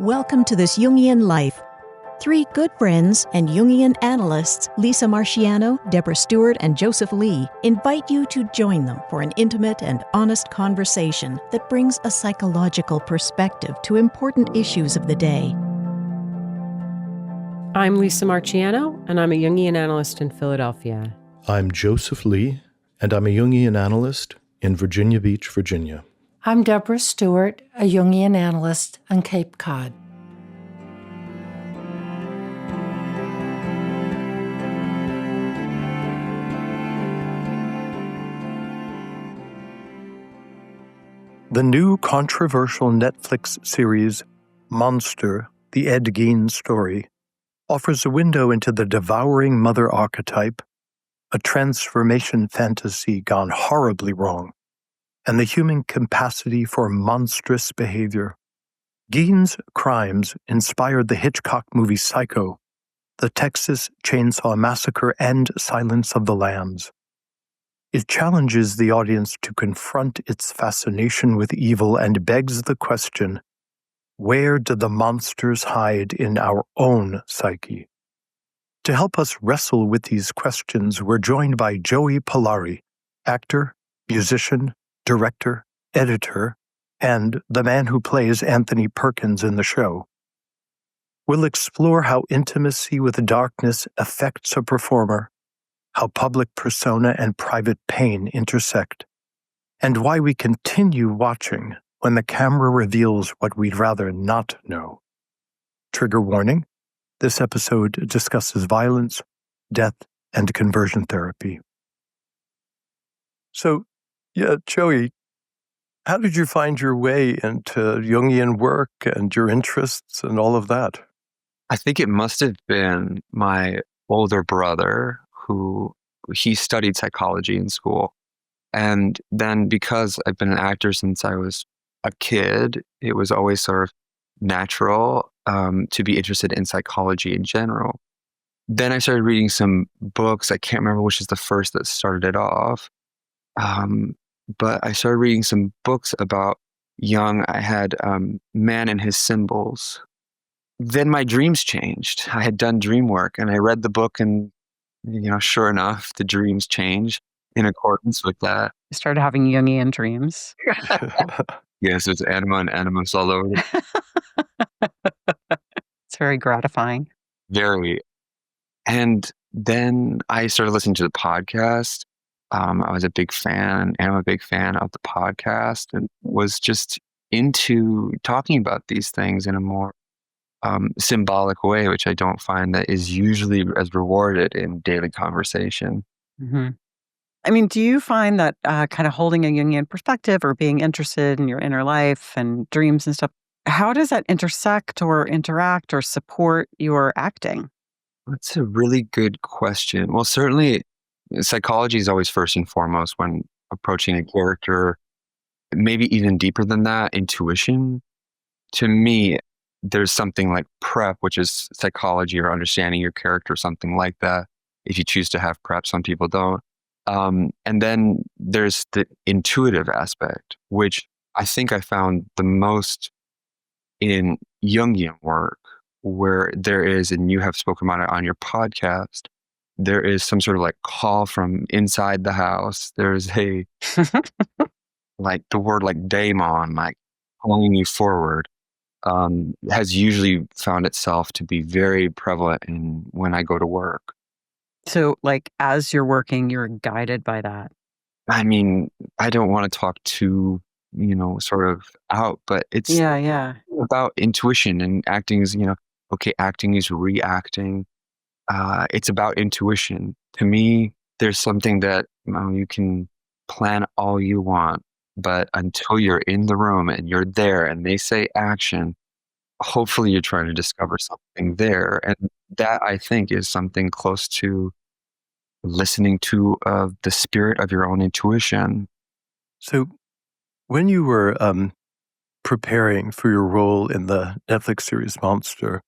Welcome to This Jungian Life. Three good friends and Jungian analysts, Lisa Marciano, Deborah Stewart, and Joseph Lee, invite you to join them for an intimate and honest conversation that brings a psychological perspective to important issues of the day. I'm Lisa Marciano, and I'm a Jungian analyst in Philadelphia. I'm Joseph Lee, and I'm a Jungian analyst in Virginia Beach, Virginia. I'm Deborah Stewart, a Jungian analyst on Cape Cod. The new controversial Netflix series, Monster, the Ed Gein Story, offers a window into the devouring mother archetype, a transformation fantasy gone horribly wrong, and the human capacity for monstrous behavior. Gein's crimes inspired the Hitchcock movie Psycho, the Texas Chainsaw Massacre, and Silence of the Lambs. It challenges the audience to confront its fascination with evil and begs the question, where do the monsters hide in our own psyche? To help us wrestle with these questions, we're joined by Joey Pollari, actor, musician, director, editor, and the man who plays Anthony Perkins in the show. We'll explore how intimacy with darkness affects a performer, how public persona and private pain intersect, and why we continue watching when the camera reveals what we'd rather not know. Trigger warning, this episode discusses violence, death, and conversion therapy. So, Joey, how did you find your way into Jungian work and your interests and all of that? I think it must have been my older brother he studied psychology in school. And then because I've been an actor since I was a kid, it was always sort of natural to be interested in psychology in general. Then I started reading some books. I can't remember which is the first that started it off. But I started reading some books about Jung. I had Man and His Symbols. Then my dreams changed. I had done dream work and I read the book and, sure enough, the dreams change in accordance with that. You started having Jungian dreams. Yes, it's anima and animus all over. It's very gratifying. Very. And then I started listening to the podcast. I was a big fan, and I'm a big fan of the podcast, and was just into talking about these things in a more symbolic way, which I don't find that is usually as rewarded in daily conversation. Mm-hmm. I mean, do you find that kind of holding a Jungian perspective or being interested in your inner life and dreams and stuff, how does that intersect or interact or support your acting? That's a really good question. Well, certainly psychology is always first and foremost when approaching a character, maybe even deeper than that, intuition. To me, there's something like prep, which is psychology or understanding your character, something like that. If you choose to have prep, some people don't. And then there's the intuitive aspect, which I think I found the most in Jungian work, where there is, and you have spoken about it on your podcast, there is some sort of like call from inside the house. There's like the word like daemon, like calling you forward, has usually found itself to be very prevalent in when I go to work. So like as you're working, you're guided by that. I mean, I don't want to talk too, sort of out, but it's about intuition, and acting is, acting is reacting. It's about intuition. To me, there's something that you can plan all you want, but until you're in the room and you're there and they say action, hopefully you're trying to discover something there. And that, I think, is something close to listening to the spirit of your own intuition. So when you were preparing for your role in the Netflix series Monster,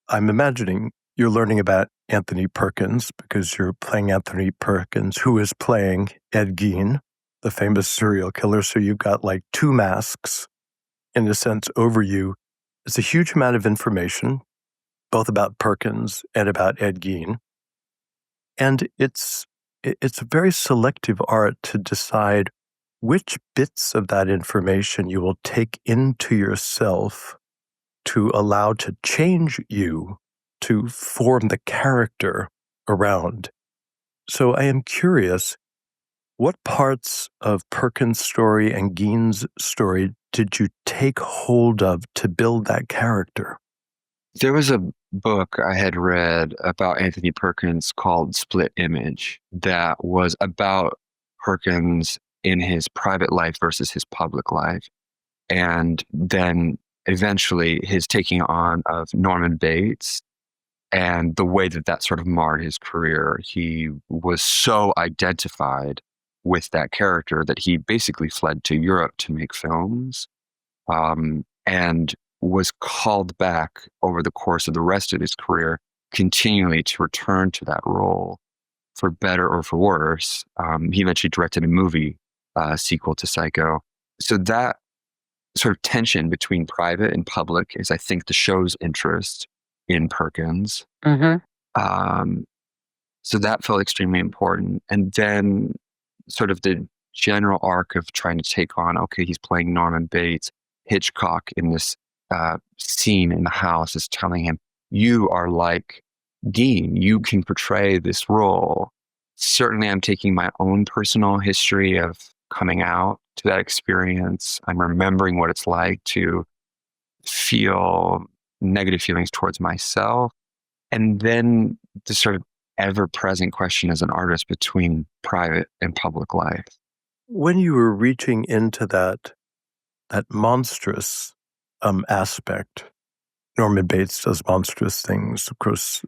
I'm imagining you're learning about Anthony Perkins because you're playing Anthony Perkins, who is playing Ed Gein, the famous serial killer. So you've got like two masks, in a sense, over you. It's a huge amount of information, both about Perkins and about Ed Gein. And it's a very selective art to decide which bits of that information you will take into yourself to allow to change you, to form the character around. So I am curious, what parts of Perkins' story and Gein's story did you take hold of to build that character? There was a book I had read about Anthony Perkins called Split Image that was about Perkins in his private life versus his public life. And then eventually his taking on of Norman Bates and the way that sort of marred his career. He was so identified with that character that he basically fled to Europe to make films, and was called back over the course of the rest of his career continually to return to that role, for better or for worse. He eventually directed a movie sequel to Psycho. So that sort of tension between private and public is, I think, the show's interest in Perkins. Mm-hmm. So that felt extremely important. And then sort of the general arc of trying to take on, okay, he's playing Norman Bates. Hitchcock in this scene in the house is telling him, you are like Gein, you can portray this role. Certainly I'm taking my own personal history of coming out to that experience. I'm remembering what it's like to feel negative feelings towards myself. And then the sort of ever-present question as an artist between private and public life. When you were reaching into that monstrous aspect, Norman Bates does monstrous things, of course,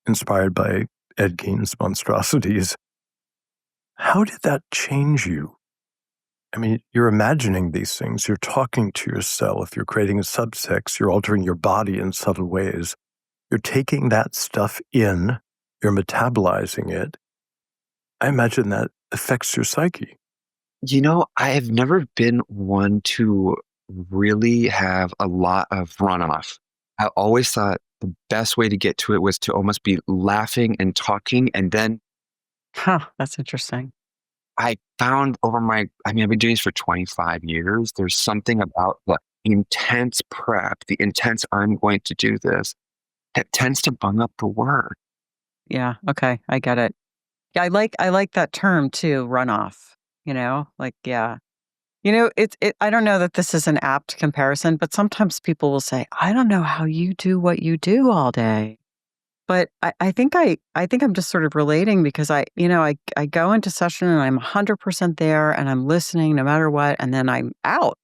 inspired by Ed Gein's monstrosities. How did that change you? I mean, you're imagining these things, you're talking to yourself, you're creating a subtext, you're altering your body in subtle ways. You're taking that stuff in, you're metabolizing it. I imagine that affects your psyche. You know, I have never been one to really have a lot of runoff. I always thought the best way to get to it was to almost be laughing and talking. And then That's interesting. I found I've been doing this for 25 years. There's something about the intense prep, the intense I'm going to do this, that tends to bung up the word. Yeah. Okay. I get it. Yeah. I like that term too, runoff, yeah. I don't know that this is an apt comparison, but sometimes people will say, I don't know how you do what you do all day. But I think I'm just sort of relating because I go into session and I'm 100% there and I'm listening no matter what, and then I'm out.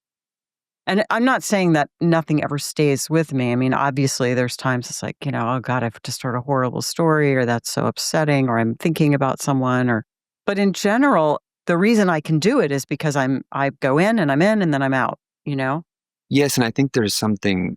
And I'm not saying that nothing ever stays with me. I mean, obviously there's times it's like, oh God, I've just heard a horrible story, or that's so upsetting, or I'm thinking about someone, but in general, the reason I can do it is because I go in and I'm in and then I'm out, Yes, and I think there's something,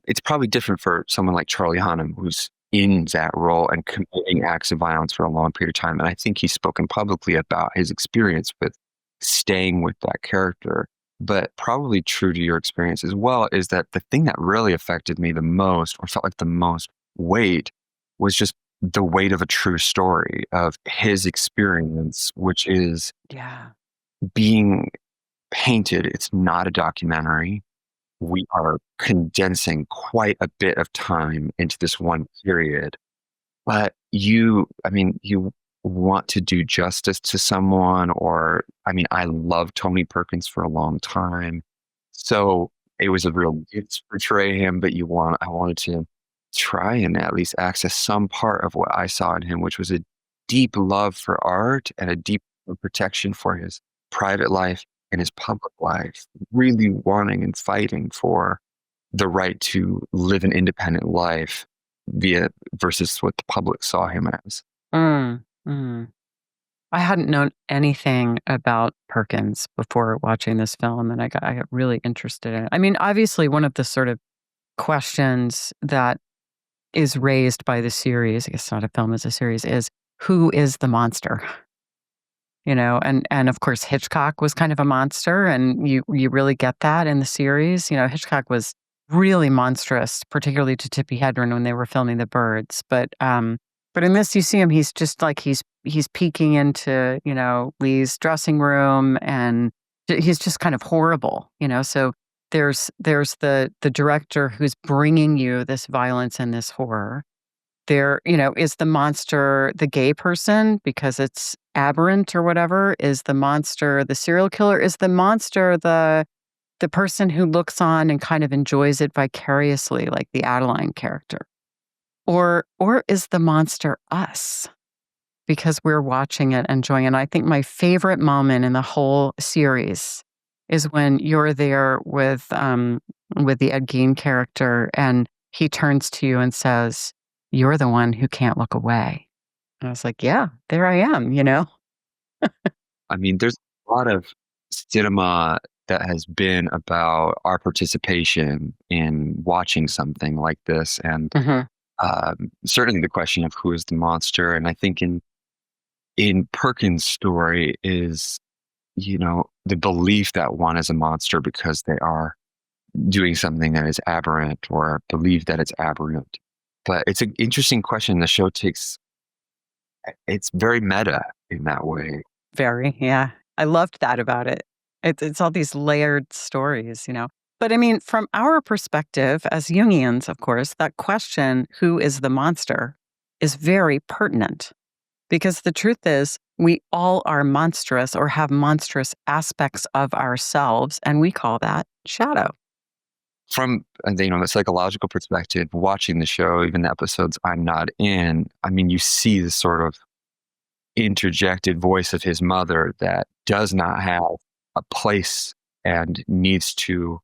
it's probably different for someone like Charlie Hunnam, who's in that role and committing acts of violence for a long period of time. And I think he's spoken publicly about his experience with staying with that character. But probably true to your experience as well is that the thing that really affected me the most, or felt like the most weight, was just the weight of a true story of his experience, which is being painted. It's not a documentary. We are condensing quite a bit of time into this one period. But you want to do justice to someone, I loved Tony Perkins for a long time. So it was a real gift to portray him, but I wanted to try and at least access some part of what I saw in him, which was a deep love for art and a deep protection for his private life and his public life, really wanting and fighting for the right to live an independent life versus what the public saw him as. I hadn't known anything about Perkins before watching this film, and I got really interested in it. I mean, obviously, one of the sort of questions that is raised by the series, I guess not a film, as a series, is who is the monster? And of course, Hitchcock was kind of a monster, and you really get that in the series. Hitchcock was really monstrous, particularly to Tippi Hedren when they were filming The Birds. But in this, you see him. He's just like he's peeking into Lee's dressing room, and he's just kind of horrible. So there's the director who's bringing you this violence and this horror. There, is the monster the gay person because it's aberrant or whatever? Is the monster the serial killer? Is the monster the person who looks on and kind of enjoys it vicariously, like the Adeline character? Or is the monster us? Because we're watching it, enjoying it. And I think my favorite moment in the whole series is when you're there with the Ed Gein character, and he turns to you and says, "You're the one who can't look away." And I was like, yeah, there I am, I mean, there's a lot of cinema that has been about our participation in watching something like this. And certainly the question of who is the monster. And I think in Perkins' story is, the belief that one is a monster because they are doing something that is aberrant or believe that it's aberrant. But it's an interesting question. The show it's very meta in that way. Very, yeah. I loved that about it. It's all these layered stories, But I mean, from our perspective as Jungians, of course, that question, who is the monster, is very pertinent. Because the truth is, we all are monstrous or have monstrous aspects of ourselves, and we call that shadow. From the psychological perspective, watching the show, even the episodes I'm not in, I mean, you see this sort of interjected voice of his mother that does not have a place and needs to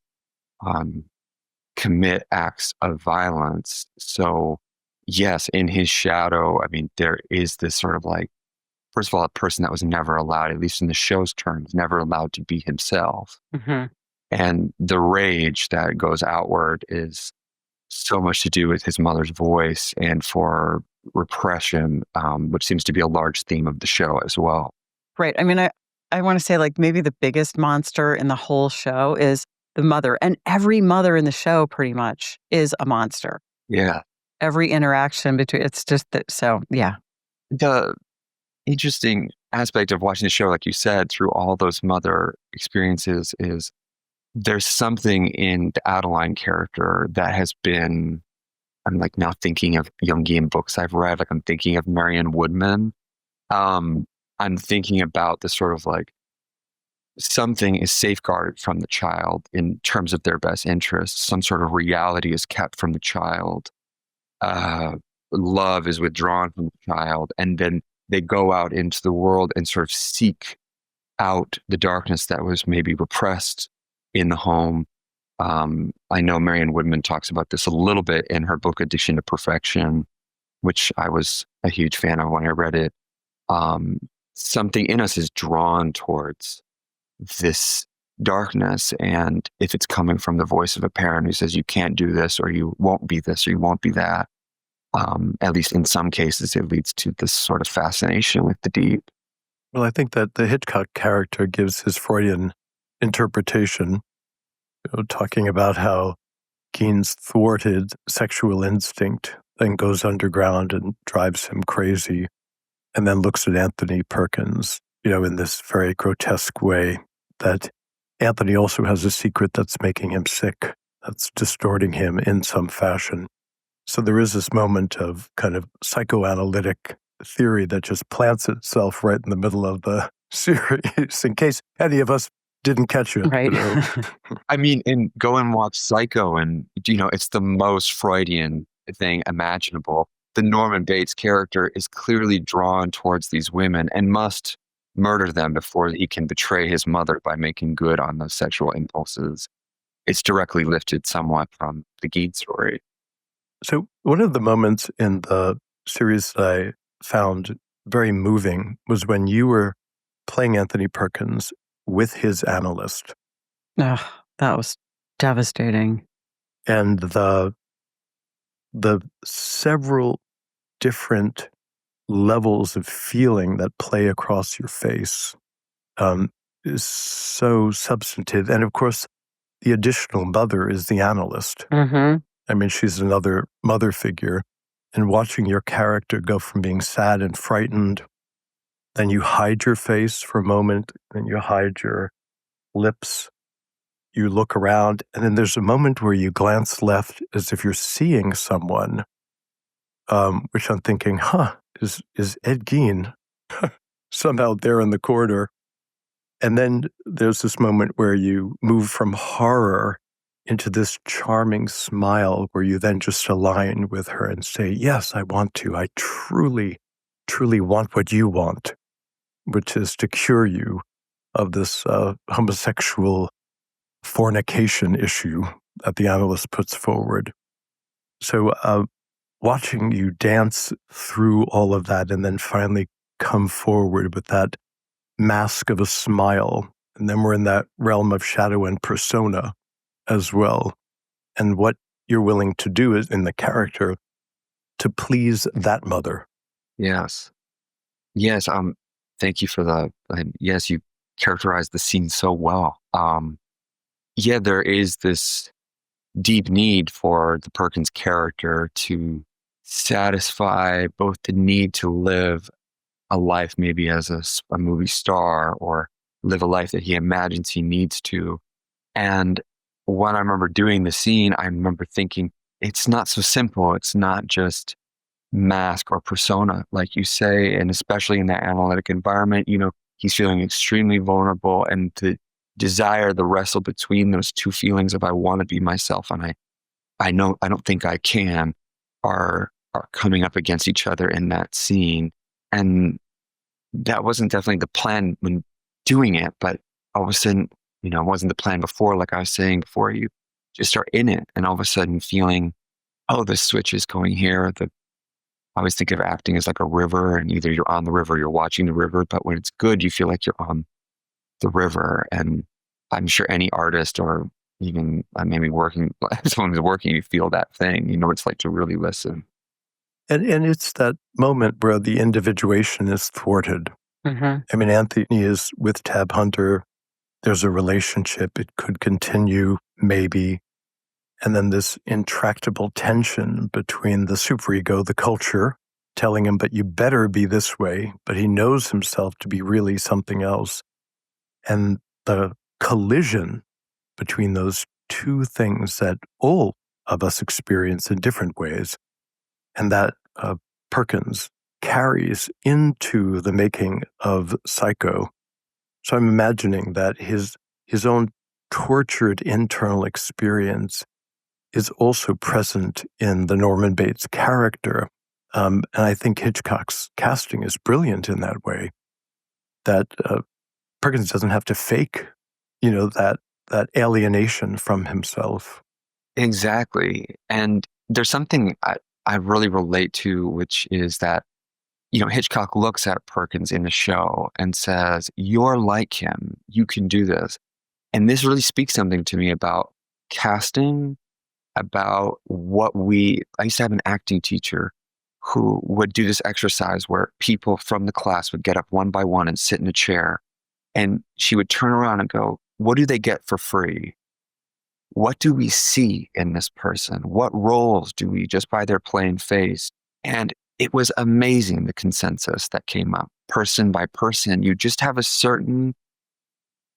commit acts of violence. So yes, in his shadow, I mean, there is this sort of like, first of all, a person that was never allowed, at least in the show's terms, never allowed to be himself. Mm-hmm. And the rage that goes outward is so much to do with his mother's voice and for repression, which seems to be a large theme of the show as well. Right. I mean, I want to say like maybe the biggest monster in the whole show is the mother. And every mother in the show pretty much is a monster. Yeah. Every interaction between, it's just that. So, yeah. The interesting aspect of watching the show, like you said, through all those mother experiences is there's something in the Adeline character that has been, I'm like now thinking of Jungian books I've read, like I'm thinking of Marion Woodman. I'm thinking about the sort of like something is safeguarded from the child in terms of their best interests. Some sort of reality is kept from the child. Love is withdrawn from the child. And then they go out into the world and sort of seek out the darkness that was maybe repressed in the home. I know Marion Woodman talks about this a little bit in her book, Addiction to Perfection, which I was a huge fan of when I read it. Something in us is drawn towards this darkness. And if it's coming from the voice of a parent who says, you can't do this, or you won't be this, or you won't be that, at least in some cases, it leads to this sort of fascination with the deep. Well, I think that the Hitchcock character gives his Freudian interpretation, talking about how Gein's thwarted sexual instinct then goes underground and drives him crazy, and then looks at Anthony Perkins, in this very grotesque way, that Anthony also has a secret that's making him sick, that's distorting him in some fashion. So there is this moment of kind of psychoanalytic theory that just plants itself right in the middle of the series, in case any of us didn't catch it. Right. I mean, go and watch Psycho, and it's the most Freudian thing imaginable. The Norman Bates character is clearly drawn towards these women and must murder them before he can betray his mother by making good on those sexual impulses. It's directly lifted somewhat from the Gein story. So one of the moments in the series that I found very moving was when you were playing Anthony Perkins with his analyst. Oh, that was devastating. And the several different levels of feeling that play across your face is so substantive. And of course, the additional mother is the analyst. Mm-hmm. I mean, she's another mother figure. And watching your character go from being sad and frightened, then you hide your face for a moment, then you hide your lips, you look around, and then there's a moment where you glance left as if you're seeing someone, which I'm thinking, is Ed Gein somehow there in the corridor? And then there's this moment where you move from horror into this charming smile where you then just align with her and say, yes, I want to. I truly, truly want what you want, which is to cure you of this homosexual fornication issue that the analyst puts forward. So watching you dance through all of that and then finally come forward with that mask of a smile, and then we're in that realm of shadow and persona as well. And what you're willing to do is in the character to please that mother. Yes. Thank you for the. Yes, you characterized the scene so well. There is this deep need for the Perkins character to satisfy both the need to live a life maybe as a movie star, or live a life that he imagines he needs to. And when I remember doing the scene, I remember thinking, it's not so simple. It's not just mask or persona, like you say, and especially in that analytic environment, he's feeling extremely vulnerable, and the desire, the wrestle between those two feelings of I want to be myself and I don't think I can are coming up against each other in that scene. And that wasn't definitely the plan when doing it, but all of a sudden, it wasn't the plan before, like I was saying before, you just are in it and all of a sudden feeling, oh, the switch is going here. I always think of acting as like a river, and either you're on the river or you're watching the river, but when it's good, you feel like you're on the river. And I'm sure any artist, or even maybe someone who's working, you feel that thing, what it's like to really listen. And it's that moment where the individuation is thwarted. Mm-hmm. I mean, Anthony is with Tab Hunter. There's a relationship. It could continue, maybe. And then this intractable tension between the superego, the culture, telling him, but you better be this way, but he knows himself to be really something else. And the collision between those two things that all of us experience in different ways, and that Perkins carries into the making of Psycho. So I'm imagining that his own tortured internal experience is also present in the Norman Bates character. And I think Hitchcock's casting is brilliant in that way, that Perkins doesn't have to fake, that alienation from himself. Exactly. And there's something I really relate to, which is that, Hitchcock looks at Perkins in the show and says, you're like him, you can do this. And this really speaks something to me about casting, about I used to have an acting teacher who would do this exercise where people from the class would get up one by one and sit in a chair. And she would turn around and go, what do they get for free? What do we see in this person? What roles do we, just by their plain face? And it was amazing, the consensus that came up, person by person. You just have a certain,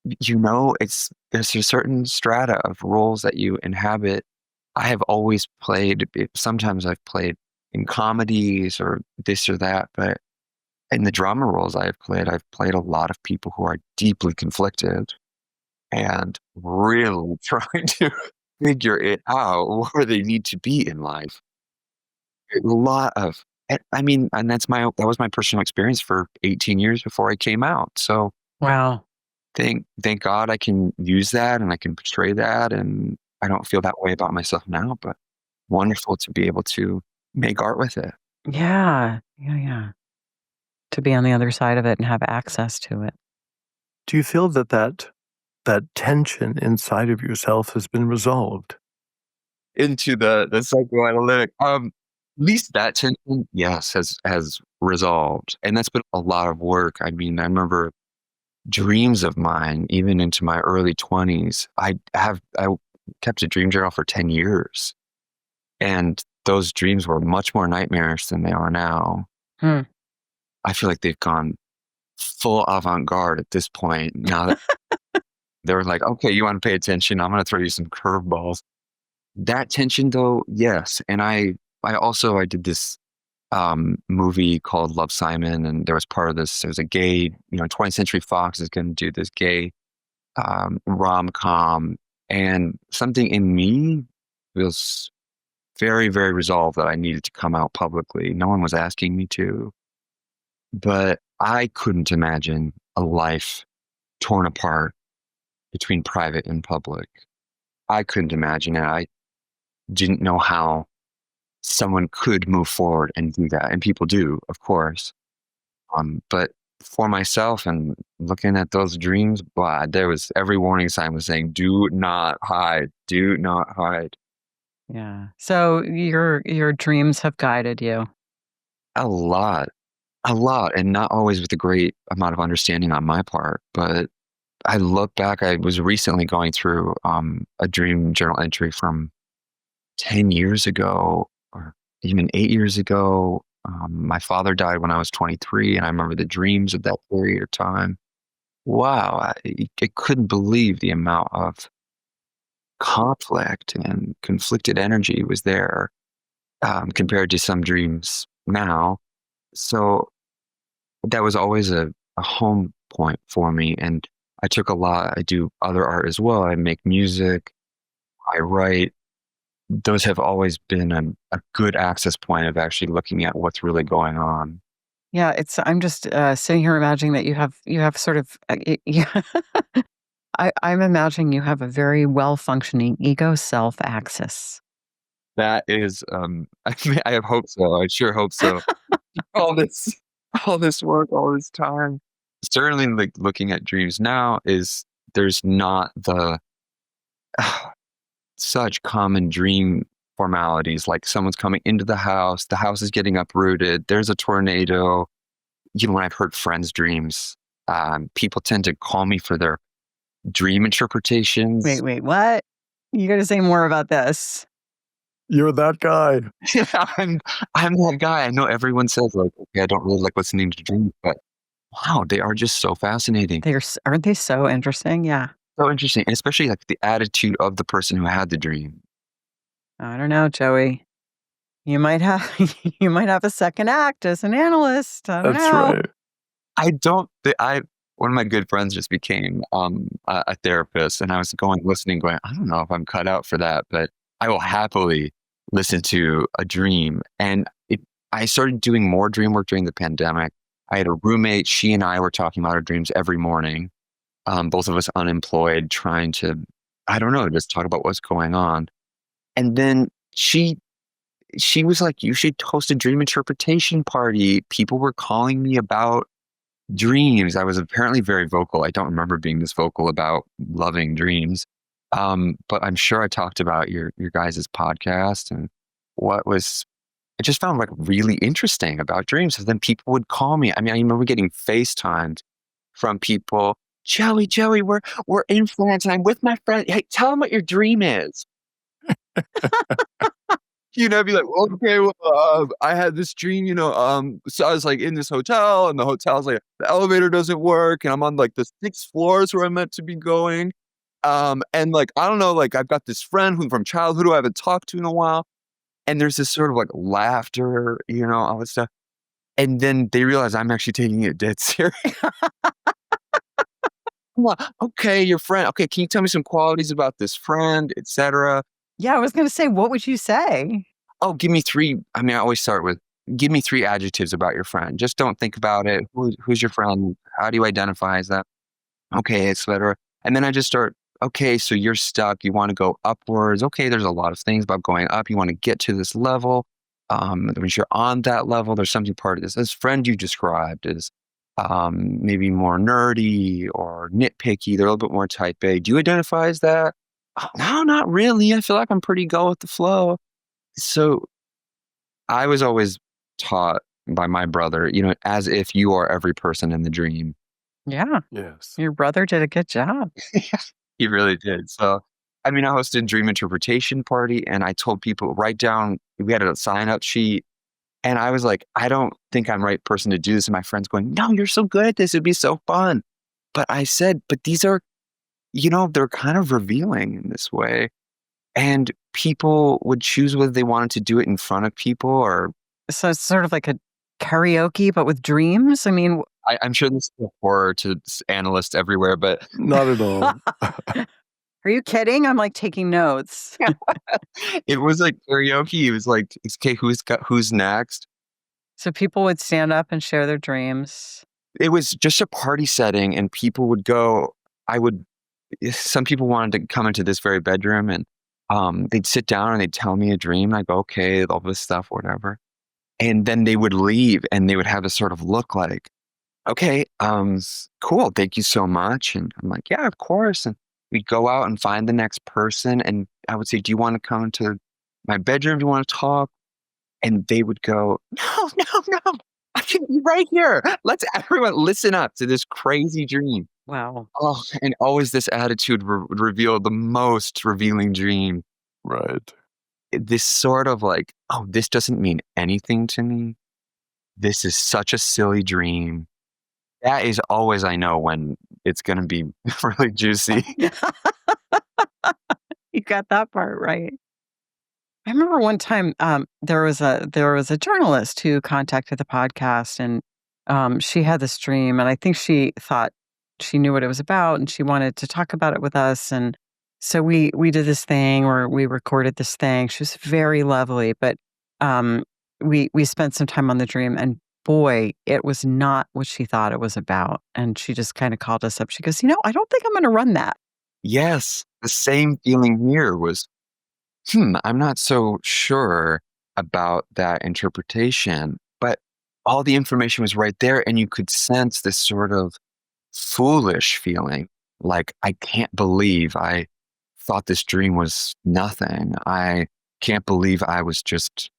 there's a certain strata of roles that you inhabit. I have always played, sometimes I've played in comedies or this or that, but in the drama roles I've played a lot of people who are deeply conflicted and really trying to figure it out where they need to be in life. A lot of, and that was my personal experience for 18 years before I came out. So Wow. thank God I can use that and I can portray that, and I don't feel that way about myself now, but wonderful to be able to make art with it. Yeah. To be on the other side of it and have access to it. Do you feel that tension inside of yourself has been resolved? Into the psychoanalytic, at least that tension, yes, has resolved. And that's been a lot of work. I mean, I remember dreams of mine, even into my early 20s. I kept a dream journal for 10 years. And those dreams were much more nightmarish than they are now. Hmm. I feel like they've gone full avant-garde at this point. Now that they're like, okay, you want to pay attention? I'm going to throw you some curveballs. That tension, though, yes. And I did this movie called Love, Simon, and there was part of this. There was a gay, 20th Century Fox is going to do this gay rom-com, and something in me feels very, very resolved that I needed to come out publicly. No one was asking me to, but I couldn't imagine a life torn apart between private and public. I couldn't imagine it. I didn't know how someone could move forward and do that. And people do, of course. But for myself and looking at those dreams, there was every warning sign was saying, do not hide, do not hide. Yeah. So your dreams have guided you. A lot, and not always with a great amount of understanding on my part. But I look back, I was recently going through a dream journal entry from 10 years ago, or even 8 years ago. My father died when I was 23, and I remember the dreams of that period of time. Wow, I couldn't believe the amount of conflict and conflicted energy was there compared to some dreams now. So that was always a home point for me. And I do other art as well. I make music, I write. Those have always been a good access point of actually looking at what's really going on. Yeah, I'm just sitting here imagining that you have sort of I'm imagining you have a very well functioning ego self axis. That is, I have hope so. I sure hope so. all this work, all this time. Certainly, like looking at dreams now, there's not the such common dream formalities, like someone's coming into the house is getting uprooted, there's a tornado. When I've heard friends' dreams, people tend to call me for their dream interpretations. Wait, what? You got to say more about this. You're that guy. Yeah, I'm that guy. I know everyone says, like, okay, I don't really like listening to dreams, but wow, they are just so fascinating. Aren't they so interesting? Yeah. So interesting, and especially like the attitude of the person who had the dream. I don't know, Joey. You might have a second act as an analyst. I don't That's know. right. I don't. One of my good friends just became a therapist, and I was listening, going, I don't know if I'm cut out for that, but I will happily listen to a dream. And I started doing more dream work during the pandemic. I had a roommate. She and I were talking about our dreams every morning. Both of us unemployed, trying to, I don't know, just talk about what's going on. And then she was like, you should host a dream interpretation party. People were calling me about dreams. I was apparently very vocal. I don't remember being this vocal about loving dreams. But I'm sure I talked about your guys' podcast and I just found like really interesting about dreams. So then people would call me. I mean, I remember getting FaceTimed from people. Joey, we're in France and I'm with my friend. Hey, tell them what your dream is. I'd be like, okay, well, I had this dream, so I was like in this hotel, and the hotel's like, the elevator doesn't work, and I'm on like the 6th floors where I'm meant to be going. And like, I don't know, like I've got this friend from childhood who I haven't talked to in a while. And there's this sort of like laughter, all that stuff. And then they realize I'm actually taking it dead serious. Okay, your friend. Okay, can you tell me some qualities about this friend, etc.? Yeah, I was going to say, what would you say? Oh, give me 3. I mean, I always start with, give me 3 adjectives about your friend. Just don't think about it. Who's your friend? How do you identify as that? Okay, etc. And then I just start, okay, so you're stuck. You want to go upwards. Okay, there's a lot of things about going up. You want to get to this level. When you're on that level, there's something part of this. This friend you described is maybe more nerdy or nitpicky. They're a little bit more type A. Do you identify as that? Oh, no, not really. I feel like I'm pretty go with the flow. So I was always taught by my brother, as if you are every person in the dream. Yeah. Yes. Your brother did a good job. He really did. So, I mean, I hosted a dream interpretation party and I told people, write down, we had a sign up sheet. And I was like, I don't think I'm the right person to do this. And my friend's going, no, you're so good at this. It'd be so fun. But I said, but these are, they're kind of revealing in this way. And people would choose whether they wanted to do it in front of people or. So it's sort of like a karaoke, but with dreams. I mean, I'm sure this is a horror to analysts everywhere, but. Not at all. are you kidding? I'm like taking notes. It was like karaoke. It was like, okay, who's next? So people would stand up and share their dreams. It was just a party setting and people would go, some people wanted to come into this very bedroom and they'd sit down and they'd tell me a dream. And I'd go, okay, all this stuff, whatever. And then they would leave and they would have this sort of look like, okay, cool. Thank you so much. And I'm like, yeah, of course. And we'd go out and find the next person. And I would say, do you want to come into my bedroom? Do you want to talk? And they would go, no, I can be right here. Let's everyone listen up to this crazy dream. Wow. Oh, and always this attitude would reveal the most revealing dream. Right. This sort of like, oh, this doesn't mean anything to me. This is such a silly dream. That is always, I know, when it's going to be really juicy. You got that part right. I remember one time there was a journalist who contacted the podcast, and she had this dream, and I think she thought she knew what it was about, and she wanted to talk about it with us, and so we did this thing, or we recorded this thing. She was very lovely, but we spent some time on the dream, and boy, it was not what she thought it was about, and she just kind of called us up. She goes, I don't think I'm going to run that. Yes, the same feeling here was, I'm not so sure about that interpretation, but all the information was right there and you could sense this sort of foolish feeling. Like, I can't believe I thought this dream was nothing. I can't believe I was just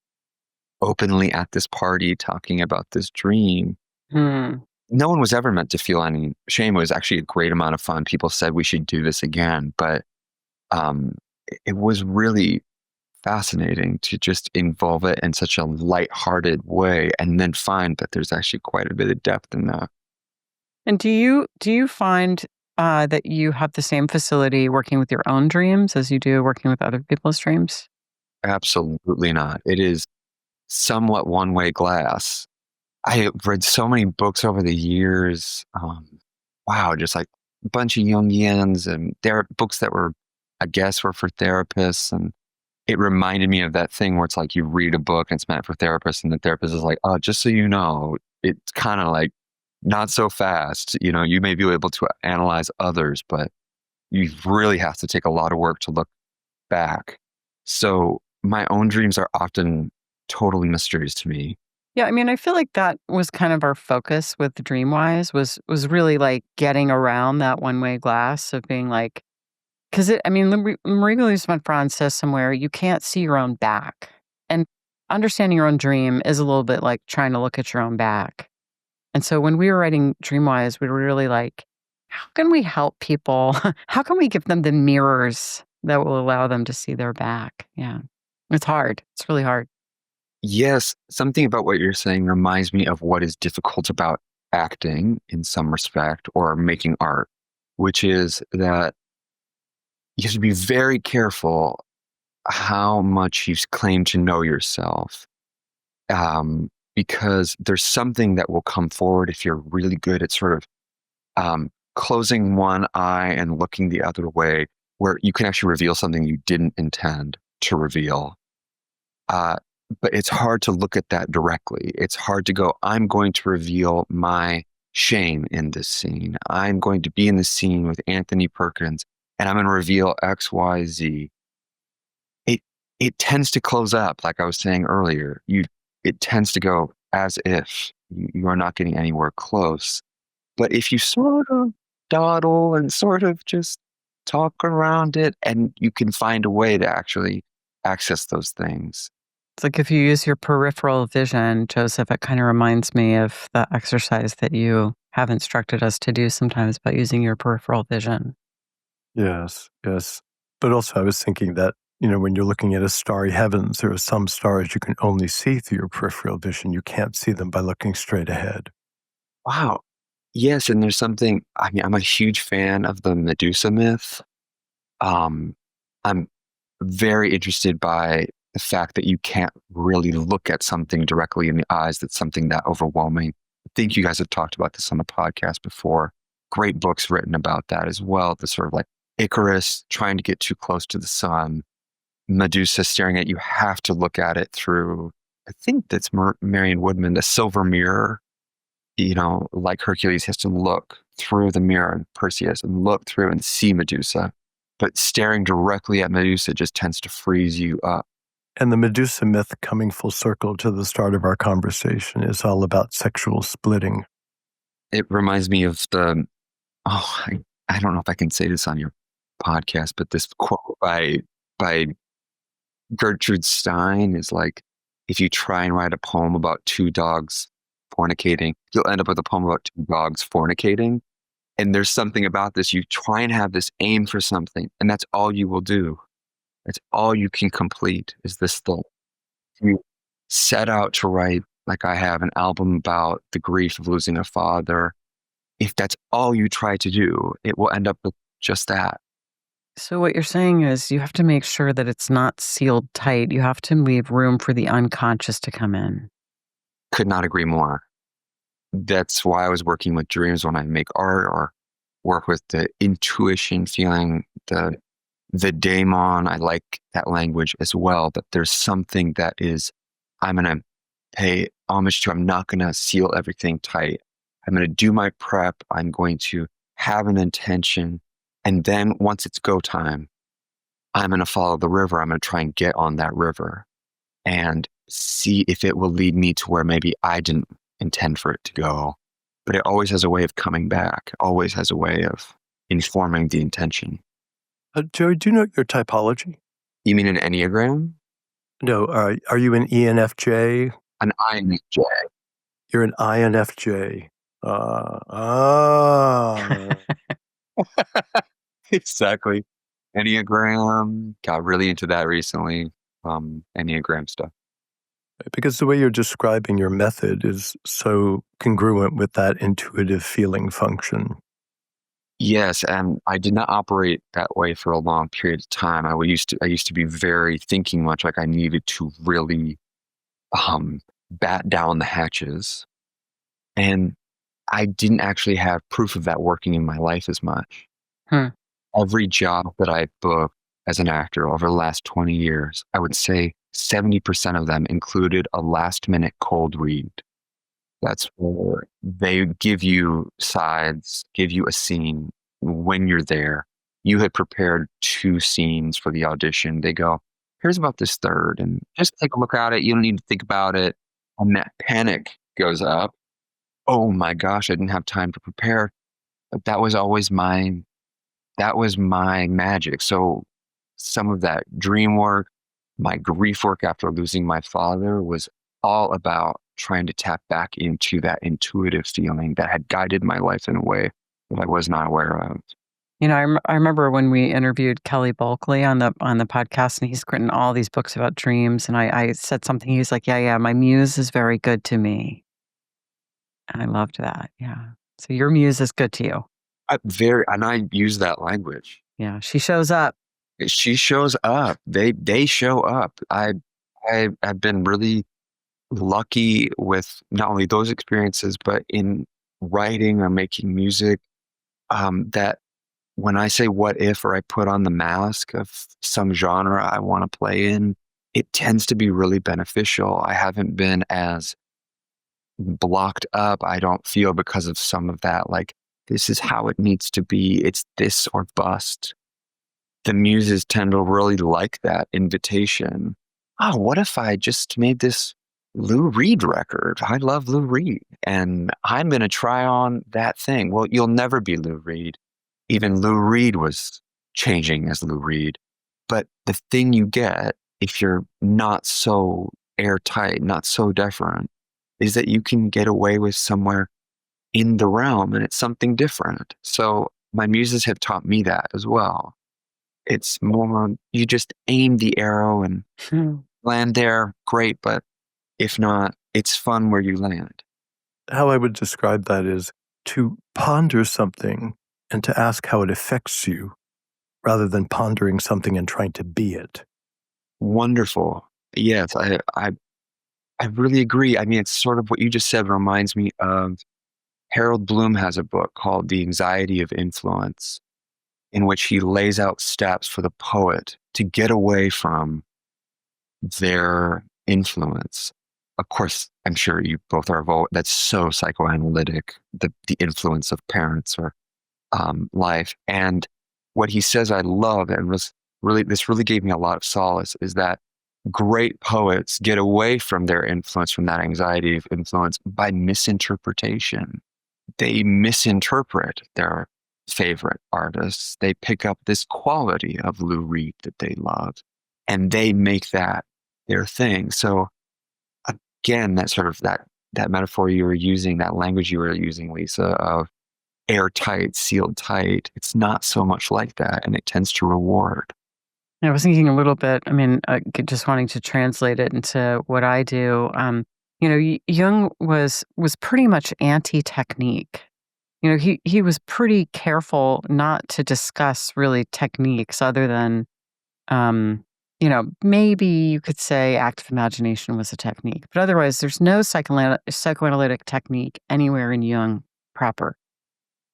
openly at this party talking about this dream. No one was ever meant to feel any shame. It was actually a great amount of fun. People said we should do this again, but it was really fascinating to just involve it in such a lighthearted way and then find that there's actually quite a bit of depth in that. And do you find that you have the same facility working with your own dreams as you do working with other people's dreams? Absolutely not. It is somewhat one-way glass. I have read so many books over the years. Wow, just like a bunch of Jungians, and there are books that were, I guess, were for therapists. And it reminded me of that thing where it's like you read a book and it's meant for therapists, and the therapist is like, oh, just so you know, it's kind of like not so fast. You may be able to analyze others, but you really have to take a lot of work to look back. So my own dreams are often totally mysterious to me. Yeah, I mean, I feel like that was kind of our focus with DreamWise was really like getting around that one-way glass of being like, because Marie-Louise von Franz says somewhere, you can't see your own back. And understanding your own dream is a little bit like trying to look at your own back. And so when we were writing DreamWise, we were really like, how can we help people? How can we give them the mirrors that will allow them to see their back? Yeah, it's hard. It's really hard. Yes, something about what you're saying reminds me of what is difficult about acting in some respect or making art, which is that you have to be very careful how much you claim to know yourself, because there's something that will come forward if you're really good at sort of closing one eye and looking the other way, where you can actually reveal something you didn't intend to reveal. But it's hard to look at that directly. It's hard to go, I'm going to reveal my shame in this scene. I'm going to be in the scene with Anthony Perkins, and I'm going to reveal X, Y, Z. It tends to close up, like I was saying earlier. It tends to go as if you are not getting anywhere close. But if you sort of dawdle and sort of just talk around it, and you can find a way to actually access those things. It's like if you use your peripheral vision, Joseph, it kind of reminds me of the exercise that you have instructed us to do sometimes by using your peripheral vision. Yes, yes. But also I was thinking that, when you're looking at a starry heavens, there are some stars you can only see through your peripheral vision. You can't see them by looking straight ahead. Wow. Yes, and there's something, I'm a huge fan of the Medusa myth. I'm very interested by the fact that you can't really look at something directly in the eyes that's something that overwhelming. I think you guys have talked about this on the podcast before. Great books written about that as well. The sort of like Icarus trying to get too close to the sun, Medusa staring at you, have to look at it through, I think that's Marion Woodman, the silver mirror. Like Hercules has to look through the mirror and Perseus and look through and see Medusa. But staring directly at Medusa just tends to freeze you up. And the Medusa myth, coming full circle to the start of our conversation, is all about sexual splitting. It reminds me of I don't know if I can say this on your podcast, but this quote by Gertrude Stein is like, if you try and write a poem about two dogs fornicating, you'll end up with a poem about two dogs fornicating. And there's something about this. You try and have this aim for something, and that's all you will do. That's all you can complete is this thing. You set out to write, like I have, an album about the grief of losing a father. If that's all you try to do, it will end up with just that. So what you're saying is you have to make sure that it's not sealed tight. You have to leave room for the unconscious to come in. Could not agree more. That's why I was working with dreams when I make art, or work with the intuition, feeling the daemon. I like that language as well, but there's something that is, I'm going to pay homage to. I'm not going to seal everything tight. I'm going to do my prep. I'm going to have an intention. And then once it's go time, I'm going to follow the river. I'm going to try and get on that river and see if it will lead me to where maybe I didn't intend for it to go. But it always has a way of coming back, always has a way of informing the intention. Joey, do you know your typology? You mean an Enneagram? No. Are you an ENFJ? An INFJ. You're an INFJ. Exactly. Enneagram. Got really into that recently. Enneagram stuff. Because the way you're describing your method is so congruent with that intuitive feeling function. Yes, and I did not operate that way for a long period of time. I used to be very thinking much, like I needed to really bat down the hatches. And I didn't actually have proof of that working in my life as much. Every job that I booked as an actor over the last 20 years, I would say 70% of them included a last-minute cold read. That's where they give you sides, give you a scene. When you're there, you had prepared 2 scenes for the audition. They go, here's about this third, and just take a look at it. You don't need to think about it. And that panic goes up. Oh my gosh, I didn't have time to prepare. But that was always my magic. So some of that dream work, my grief work after losing my father, was all about trying to tap back into that intuitive feeling that had guided my life in a way that I was not aware of. I remember when we interviewed Kelly Bulkley on the podcast, and he's written all these books about dreams. And I said something. He was like, "Yeah, my muse is very good to me," and I loved that. Yeah. So your muse is good to you. And I use that language. Yeah, she shows up. She shows up. They show up. I've been really lucky with not only those experiences, but in writing or making music, that when I say what if, or I put on the mask of some genre I want to play in, it tends to be really beneficial. I haven't been as blocked up, I don't feel, because of some of that, like, this is how it needs to be. It's this or bust. The muses tend to really like that invitation. Oh, what if I just made this Lou Reed record? I love Lou Reed, and I'm going to try on that thing. Well, you'll never be Lou Reed. Even Lou Reed was changing as Lou Reed. But the thing you get, if you're not so airtight, not so deferent, is that you can get away with somewhere in the realm, and it's something different. So my muses have taught me that as well. It's more, you just aim the arrow and land there, great, but if not, it's fun where you land. How I would describe that is to ponder something and to ask how it affects you rather than pondering something and trying to be it. Wonderful. Yes, I really agree. I mean, it's sort of what you just said reminds me of Harold Bloom has a book called The Anxiety of Influence, in which he lays out steps for the poet to get away from their influence. Of course, I'm sure you both are that's so psychoanalytic, the influence of parents or life. And what he says I love, and this really gave me a lot of solace, is that great poets get away from their influence, from that anxiety of influence, by misinterpretation. They misinterpret their favorite artists. They pick up this quality of Lou Reed that they love, and they make that their thing. So again, that sort of that metaphor you were using, that language you were using, Lisa, of airtight, sealed tight, it's not so much like that, and it tends to reward. I was thinking a little bit, I mean, just wanting to translate it into what I do. Jung was pretty much anti-technique. He was pretty careful not to discuss really techniques other than, maybe you could say active imagination was a technique. But otherwise, there's no psychoanalytic technique anywhere in Jung proper.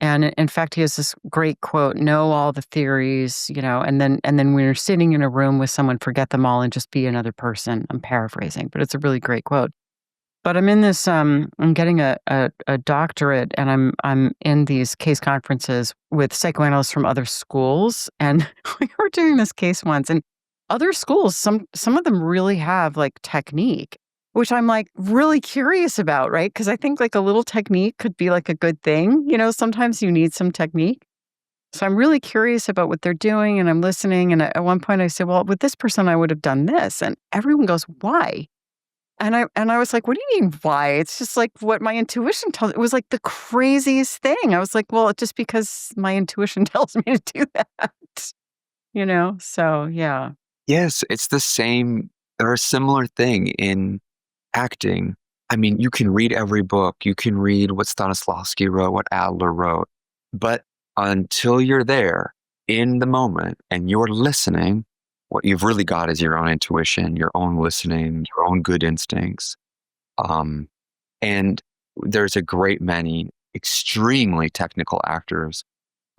And in fact, he has this great quote, know all the theories, and then when you're sitting in a room with someone, forget them all and just be another person. I'm paraphrasing, but it's a really great quote. But I'm in this, I'm getting a doctorate, and I'm in these case conferences with psychoanalysts from other schools. And we were doing this case once, and other schools, some of them really have like technique, which I'm like really curious about, right? Because I think like a little technique could be like a good thing. Sometimes you need some technique. So I'm really curious about what they're doing, and I'm listening. And at one point I said, well, with this person, I would have done this. And everyone goes, why? And I was like, what do you mean, why? It's just like what my intuition tells. It was like the craziest thing. I was like, well, it's just because my intuition tells me to do that, So, yeah. Yes, it's the same or a similar thing in acting. I mean, you can read every book. You can read what Stanislavski wrote, what Adler wrote. But until you're there in the moment and you're listening, what you've really got is your own intuition, your own listening, your own good instincts. And there's a great many extremely technical actors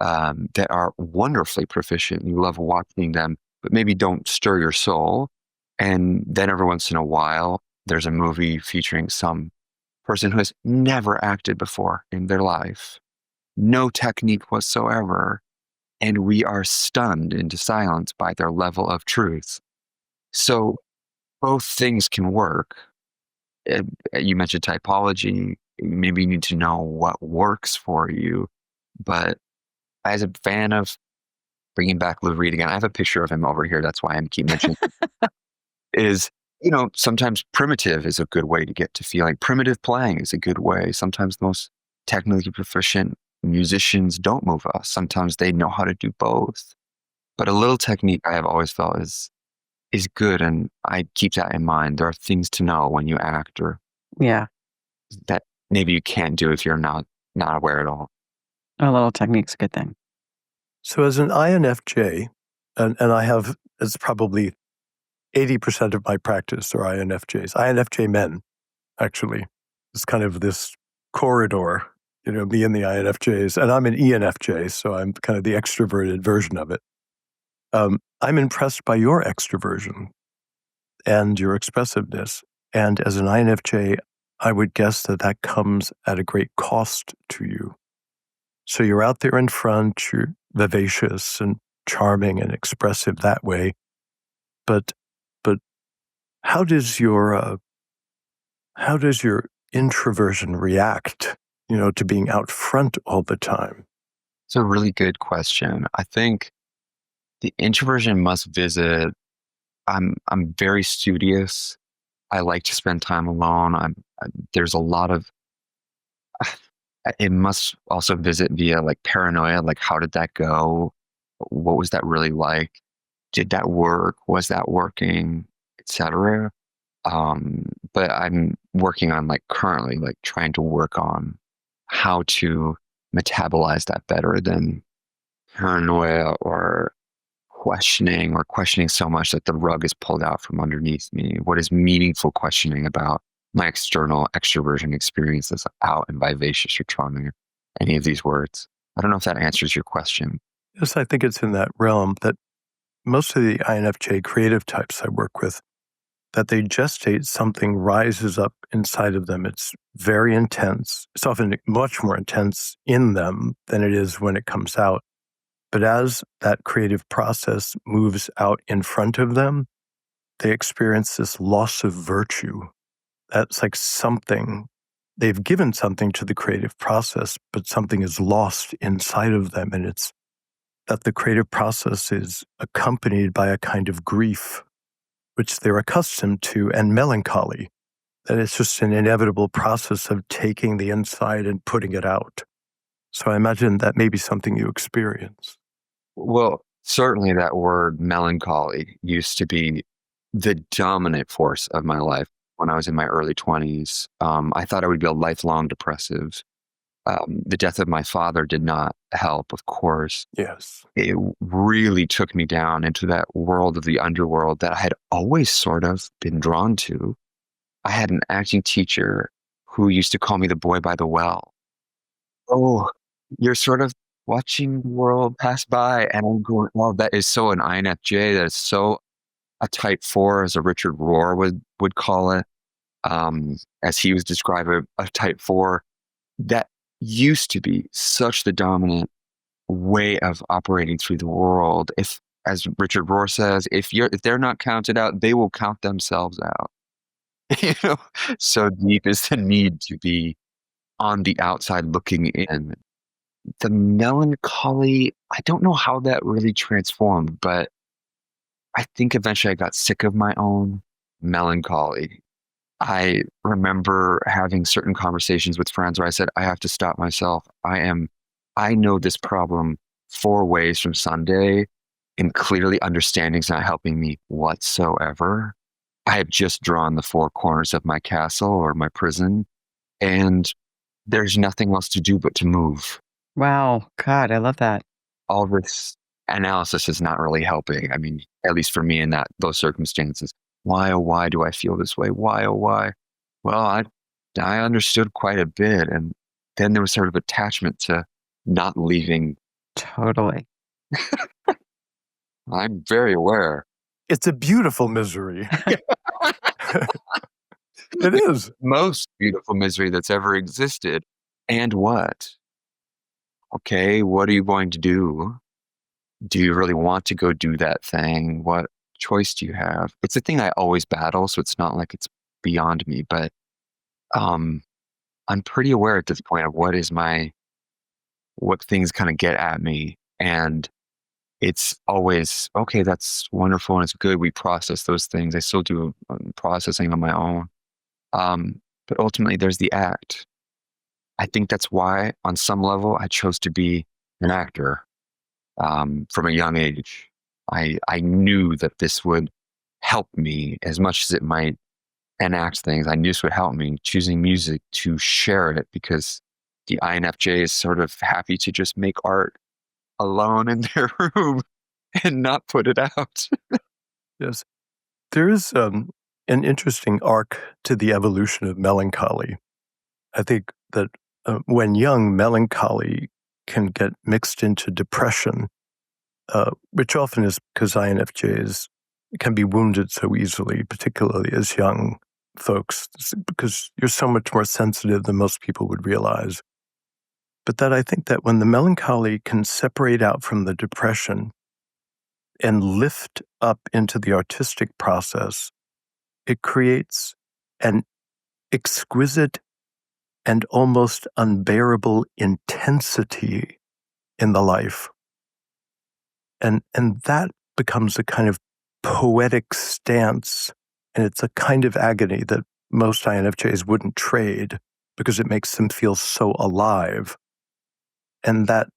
that are wonderfully proficient. You love watching them, but maybe don't stir your soul. And then every once in a while, there's a movie featuring some person who has never acted before in their life, no technique whatsoever. And we are stunned into silence by their level of truth. So both things can work. You mentioned typology. Maybe you need to know what works for you. But as a fan of bringing back Lou Reed again, I have a picture of him over here. That's why I keep mentioning is, sometimes primitive is a good way to get to feeling. Primitive playing is a good way. Sometimes the most technically proficient musicians don't move us. Sometimes they know how to do both. But a little technique I have always felt is good, and I keep that in mind. There are things to know when you act, or that maybe you can't do if you're not aware at all. A little technique's a good thing. So as an INFJ, and I have, it's probably 80% of my practice are INFJs. INFJ men, actually. It's kind of this corridor, me and the INFJs. And I'm an ENFJ, so I'm kind of the extroverted version of it. I'm impressed by your extroversion and your expressiveness. And as an INFJ, I would guess that comes at a great cost to you. So you're out there in front, you're vivacious and charming and expressive that way. But how does your introversion react, to being out front all the time? It's a really good question. I think the introversion must visit. I'm very studious. I like to spend time alone. There's a lot of It must also visit via like paranoia, like how did that go? What was that really like? Did that work? Was that working? Etc. But I'm working on like currently like trying to work on how to metabolize that better than paranoia or questioning so much that the rug is pulled out from underneath me. What is meaningful questioning about my external extroversion experience that's out and vivacious or charming, or any of these words? I don't know if that answers your question. Yes, I think it's in that realm that most of the INFJ creative types I work with, that they gestate something rises up inside of them. It's very intense. It's often much more intense in them than it is when it comes out. But as that creative process moves out in front of them, they experience this loss of virtue. That's like something, they've given something to the creative process, but something is lost inside of them. And it's that the creative process is accompanied by a kind of grief, which they're accustomed to, and melancholy, that it's just an inevitable process of taking the inside and putting it out. So I imagine that may be something you experience. Well, certainly that word melancholy used to be the dominant force of my life when I was in my early 20s. I thought I would be a lifelong depressive. The death of my father did not help, of course. Yes. It really took me down into that world of the underworld that I had always sort of been drawn to. I had an acting teacher who used to call me the boy by the well. Oh, you're sort of watching the world pass by, and I'm going, oh, that is so an INFJ. That is so a type 4, as a Richard Rohr would call it, as he was describing a type 4. That used to be such the dominant way of operating through the world. If, as Richard Rohr says, if they're not counted out, they will count themselves out. So deep is the need to be on the outside looking in. The melancholy, I don't know how that really transformed, but I think eventually I got sick of my own melancholy. I remember having certain conversations with friends where I said, I have to stop myself. I know this problem 4 ways from Sunday, and clearly understanding is not helping me whatsoever. I have just drawn the 4 corners of my castle or my prison, and there's nothing else to do but to move. Wow. God, I love that. All this analysis is not really helping. I mean, at least for me in those circumstances. Why, oh, why do I feel this way? Why, oh, why? Well, I understood quite a bit. And then there was sort of attachment to not leaving. Totally. I'm very aware. It's a beautiful misery. It is. Most beautiful misery that's ever existed. And what? Okay, what are you going to do? Do you really want to go do that thing? What choice do you have? It's a thing I always battle, so it's not like it's beyond me, but I'm pretty aware at this point of what things kind of get at me. And it's always, okay, that's wonderful and it's good. We process those things. I still do processing on my own. But ultimately there's the act. I think that's why on some level I chose to be an actor from a young age. I knew that this would help me as much as it might enact things. I knew this would help me choosing music to share it, because the INFJ is sort of happy to just make art alone in their room and not put it out. Yes. There is an interesting arc to the evolution of melancholy. I think that when young, melancholy can get mixed into depression, which often is because INFJs can be wounded so easily, particularly as young folks, because you're so much more sensitive than most people would realize. But that I think that when the melancholy can separate out from the depression and lift up into the artistic process, it creates an exquisite and almost unbearable intensity in the life. And that becomes a kind of poetic stance, and it's a kind of agony that most INFJs wouldn't trade. because it makes them feel so alive. And that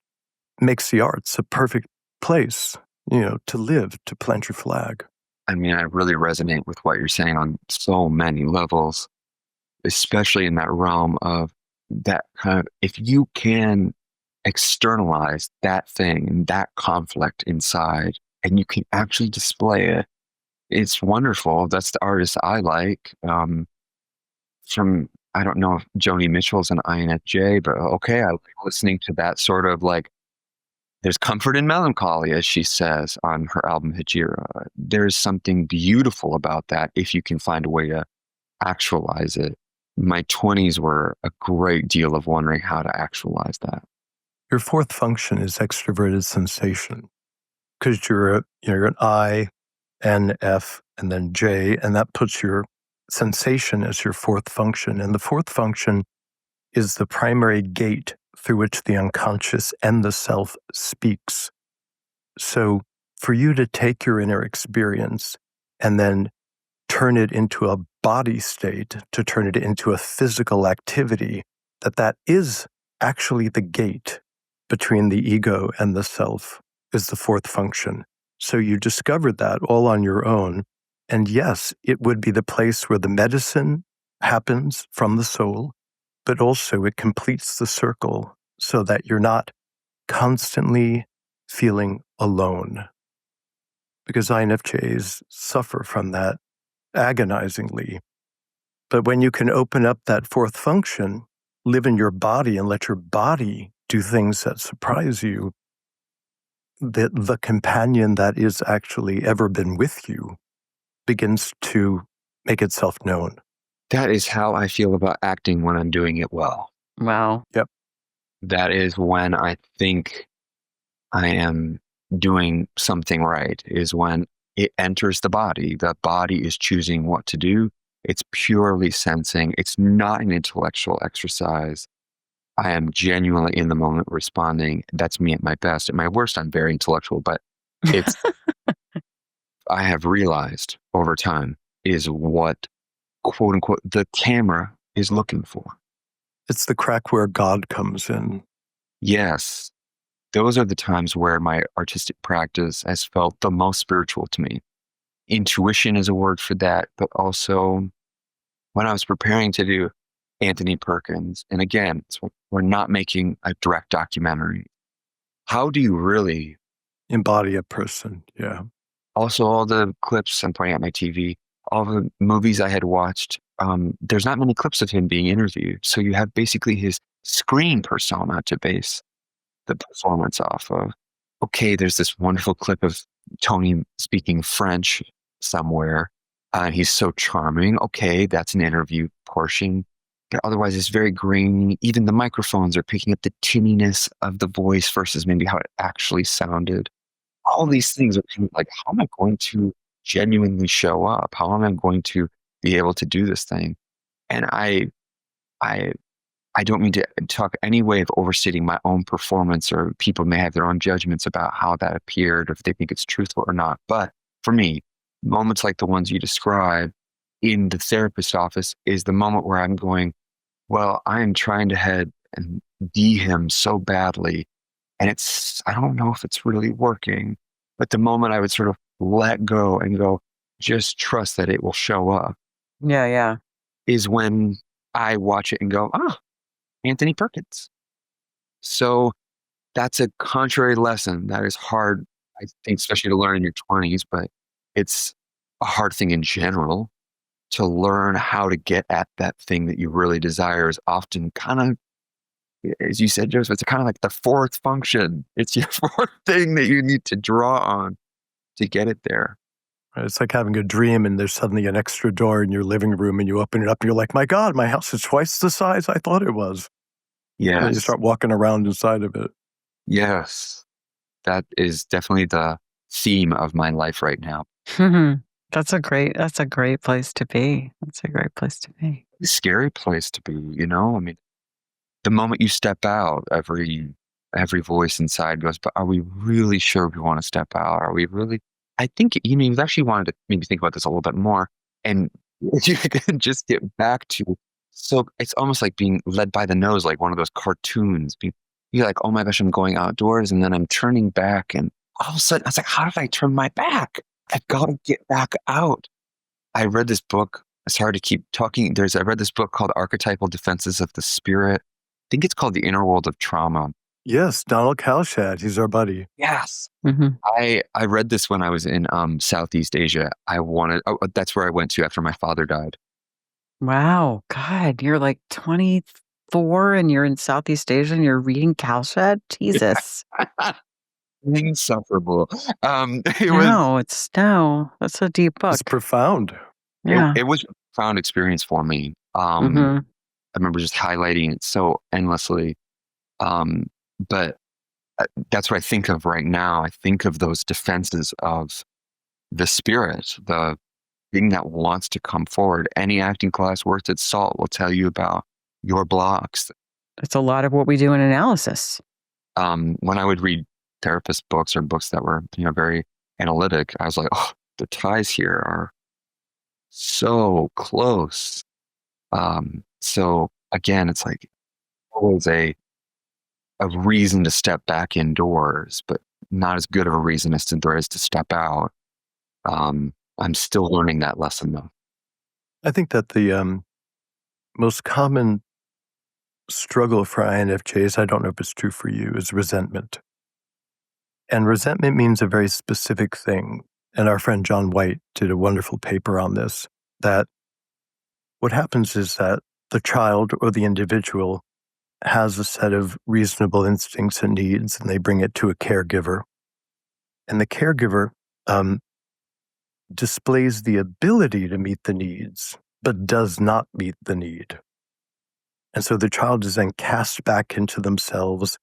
makes the arts a perfect place, to live, to plant your flag. I mean, I really resonate with what you're saying on so many levels, especially in that realm of that kind of, if you can externalize that thing and that conflict inside, and you can actually display it, it's wonderful. That's the artist I like. I don't know if Joni Mitchell's an INFJ, but okay, I like listening to that sort of like, there's comfort in melancholy, as she says on her album Hijira. There's something beautiful about that if you can find a way to actualize it. My 20s were a great deal of wondering how to actualize that. Your fourth function is extroverted sensation, because you're an I, N, F, and then J, and that puts your sensation as your fourth function. And the fourth function is the primary gate through which the unconscious and the self speaks. So for you to take your inner experience and then turn it into a body state, to turn it into a physical activity, that is actually the gate between the ego and the self, is the fourth function. So you discovered that all on your own. And yes, it would be the place where the medicine happens from the soul, but also it completes the circle so that you're not constantly feeling alone. Because INFJs suffer from that agonizingly. But when you can open up that fourth function, live in your body and let your body do things that surprise you, the companion that is actually ever been with you begins to make itself known. That is how I feel about acting when I'm doing it well. Wow. Yep. That is when I think I am doing something right, is when it enters the body. The body is choosing what to do. It's purely sensing. It's not an intellectual exercise. I am genuinely in the moment responding. That's me at my best. At my worst, I'm very intellectual, but it's, I have realized over time, is what, quote unquote, the camera is looking for. It's the crack where God comes in. Yes. Those are the times where my artistic practice has felt the most spiritual to me. Intuition is a word for that, but also when I was preparing to do Anthony Perkins, and again, we're not making a direct documentary. How do you really embody a person? Yeah. Also, all the clips I'm pointing at my TV, all the movies I had watched, there's not many clips of him being interviewed. So you have basically his screen persona to base the performance off of. Okay, there's this wonderful clip of Tony speaking French somewhere, and he's so charming. Okay, that's an interview portion. But otherwise, it's very grainy. Even the microphones are picking up the tinniness of the voice versus maybe how it actually sounded. All these things are kind of like, how am I going to genuinely show up? How am I going to be able to do this thing? And I don't mean to talk any way of overstating my own performance, or people may have their own judgments about how that appeared, or if they think it's truthful or not. But for me, moments like the ones you describe in the therapist office is the moment where I'm going, well, I am trying to head and be him so badly. And I don't know if it's really working. But the moment I would sort of let go and go, just trust that it will show up. Yeah. Is when I watch it and go, Anthony Perkins. So that's a contrary lesson. That is hard, I think, especially to learn in your 20s, but it's a hard thing in general to learn how to get at that thing that you really desire. Is often kind of, as you said, Joseph, it's kind of like the fourth function. It's your fourth thing that you need to draw on to get it there. It's like having a dream and there's suddenly an extra door in your living room and you open it up and you're like, my God, my house is twice the size I thought it was. Yes. And you start walking around inside of it. Yes. That is definitely the theme of my life right now. That's a great place to be. That's a great place to be. A scary place to be, I mean, the moment you step out, every voice inside goes, but are we really sure we want to step out? Are we really? I think, you've actually wanted to maybe think about this a little bit more, and you can just get back to so it's almost like being led by the nose, like one of those cartoons. You're like, oh my gosh, I'm going outdoors, and then I'm turning back, and all of a sudden I was like, how did I turn my back? I've got to get back out. I read this book. Sorry to keep talking. I read this book called Archetypal Defenses of the Spirit. I think it's called The Inner World of Trauma. Yes, Donald Kalshad. He's our buddy. Yes. Mm-hmm. I read this when I was in Southeast Asia. That's where I went to after my father died. Wow. God, you're like 24 and you're in Southeast Asia and you're reading Kalshad? Jesus. Insufferable. That's a deep book. It's profound. Yeah. It was a profound experience for me. Mhm. I remember just highlighting it so endlessly. But that's what I think of right now. I think of those defenses of the spirit, the thing that wants to come forward. Any acting class worth its salt will tell you about your blocks. It's a lot of what we do in analysis. When I would read therapist books or books that were, very analytic, I was like, oh, the ties here are so close. So again, it's like always a reason to step back indoors, but not as good of a reason as there is to step out. I'm still learning that lesson though. I think that the most common struggle for INFJs, I don't know if it's true for you, is resentment. And resentment means a very specific thing. And our friend John White did a wonderful paper on this, that what happens is that the child or the individual has a set of reasonable instincts and needs, and they bring it to a caregiver. And the caregiver displays the ability to meet the needs, but does not meet the need. And so the child is then cast back into themselves,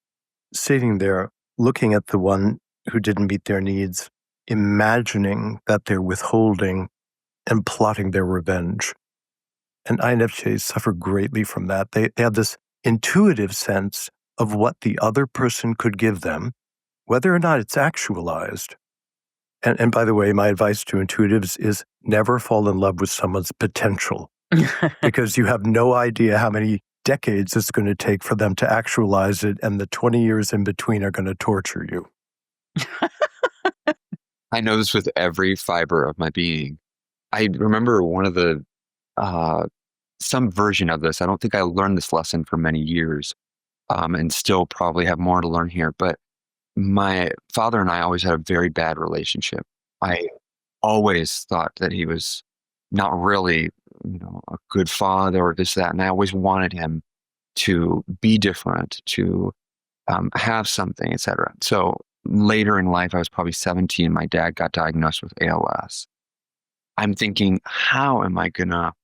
sitting there, looking at the one who didn't meet their needs, imagining that they're withholding and plotting their revenge. And INFJs suffer greatly from that. They have this intuitive sense of what the other person could give them, whether or not it's actualized. And by the way, my advice to intuitives is never fall in love with someone's potential, because you have no idea how many decades it's going to take for them to actualize it, and the 20 years in between are going to torture you. I know this with every fiber of my being. I remember one of the some version of this. I don't think I learned this lesson for many years, and still probably have more to learn here. But my father and I always had a very bad relationship. I always thought that he was not really, a good father or this, that, and I always wanted him to be different, to have something, etc. So later in life, I was probably 17. My dad got diagnosed with ALS. I'm thinking, how am I gonna?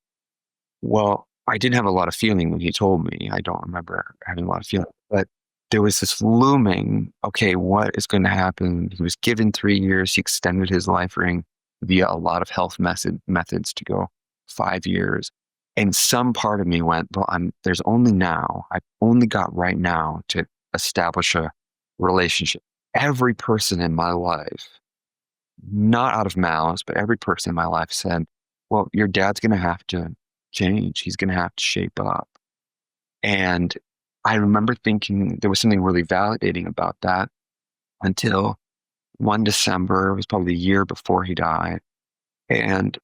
Well, I didn't have a lot of feeling when he told me. I don't remember having a lot of feeling, but there was this looming, okay, what is going to happen? He was given 3 years. He extended his life ring via a lot of health methods to go 5 years. And some part of me went, well, there's only now. I've only got right now to establish a relationship. Every person in my life, not out of malice, but every person in my life said, well, your dad's going to have to change. He's going to have to shape up. And I remember thinking there was something really validating about that until one December, it was probably the year before he died. And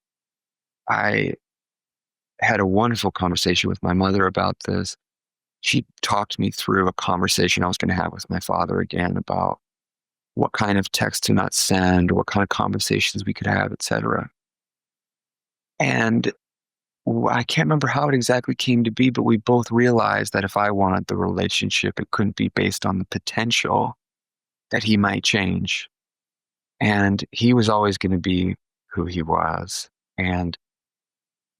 I had a wonderful conversation with my mother about this. She talked me through a conversation I was going to have with my father again about what kind of text to not send, or what kind of conversations we could have, etc. And I can't remember how it exactly came to be, but we both realized that if I wanted the relationship, it couldn't be based on the potential that he might change. And he was always going to be who he was. And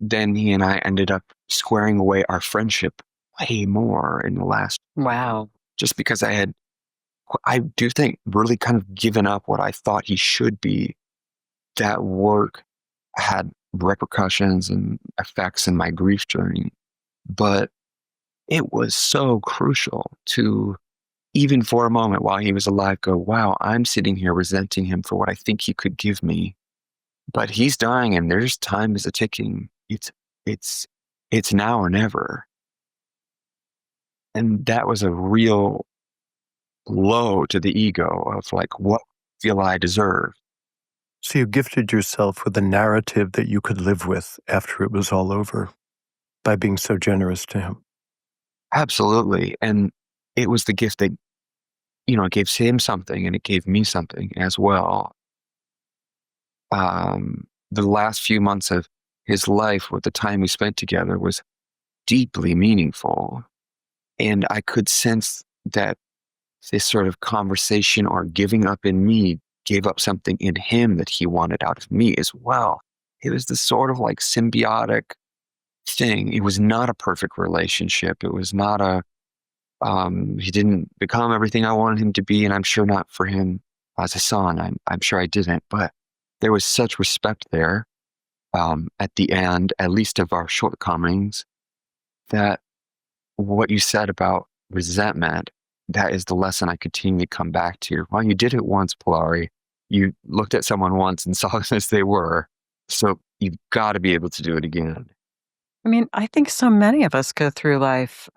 then he and I ended up squaring away our friendship way more in the last. Wow. Just because I do think, really kind of given up what I thought he should be. That work had repercussions and effects in my grief journey. But it was so crucial to, even for a moment while he was alive, go, wow, I'm sitting here resenting him for what I think he could give it he's dying, and there's time is a ticking. It it's now or never. And that was a real blow to the ego of like, what feel I deserve? So you gifted yourself with a narrative that you could live with after it was all over by being so generous to him. Absolutely. And it was the gift that, it gave him something and it gave me something as well. The last few months of his life, with the time we spent together, was deeply meaningful. And I could sense that this sort of conversation or giving up in me gave up something in him that he wanted out of me as well. It was this sort of like symbiotic thing. It was not a perfect relationship. It was not he didn't become everything I wanted him to be, and I'm sure not for him as a son. I'm sure I didn't, but there was such respect there at the end, at least of our shortcomings, that what you said about resentment, that is the lesson I continue to come back to. Well, you did it once, Pollari. You looked at someone once and saw them as they were. So you've got to be able to do it again. I mean, I think so many of us go through life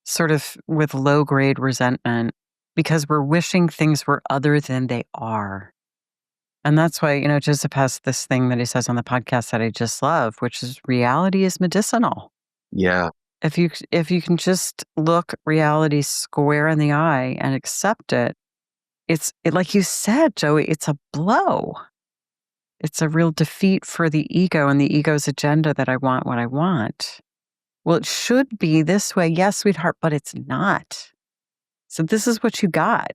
sort of with low-grade resentment because we're wishing things were other than they are. And that's why, Joseph has this thing that he says on the podcast that I just love, which is reality is medicinal. Yeah. If you can just look reality square in the eye and accept it, like you said, Joey, it's a blow. It's a real defeat for the ego and the ego's agenda that I want what I want. Well, it should be this way. Yes, sweetheart, but it's not. So this is what you got.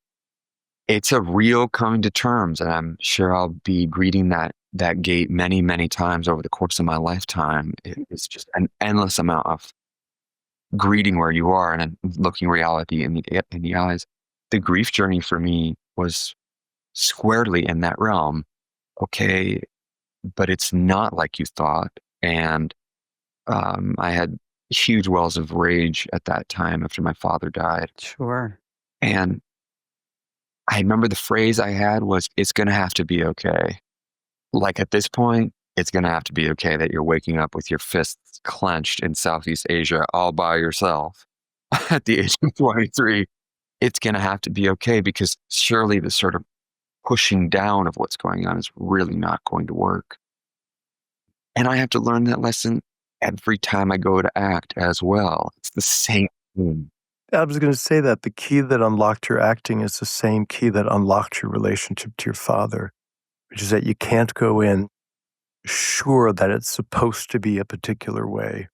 It's a real coming to terms, and I'm sure I'll be greeting that gate many, many times over the course of my lifetime. It's just an endless amount of greeting where you are and looking reality in the eyes. The grief journey for me was squarely in that realm. Okay, but it's not like you thought. And I had huge wells of rage at that time after my father died. Sure. And I remember the phrase I had was, it's going to have to be okay. Like at this point, it's going to have to be okay that you're waking up with your fists clenched in Southeast Asia all by yourself at the age of 23. It's going to have to be okay, because surely the sort of pushing down of what's going on is really not going to work. And I have to learn that lesson every time I go to act as well. It's the same thing. I was going to say that the key that unlocked your acting is the same key that unlocked your relationship to your father, which is that you can't go in sure that it's supposed to be a particular way.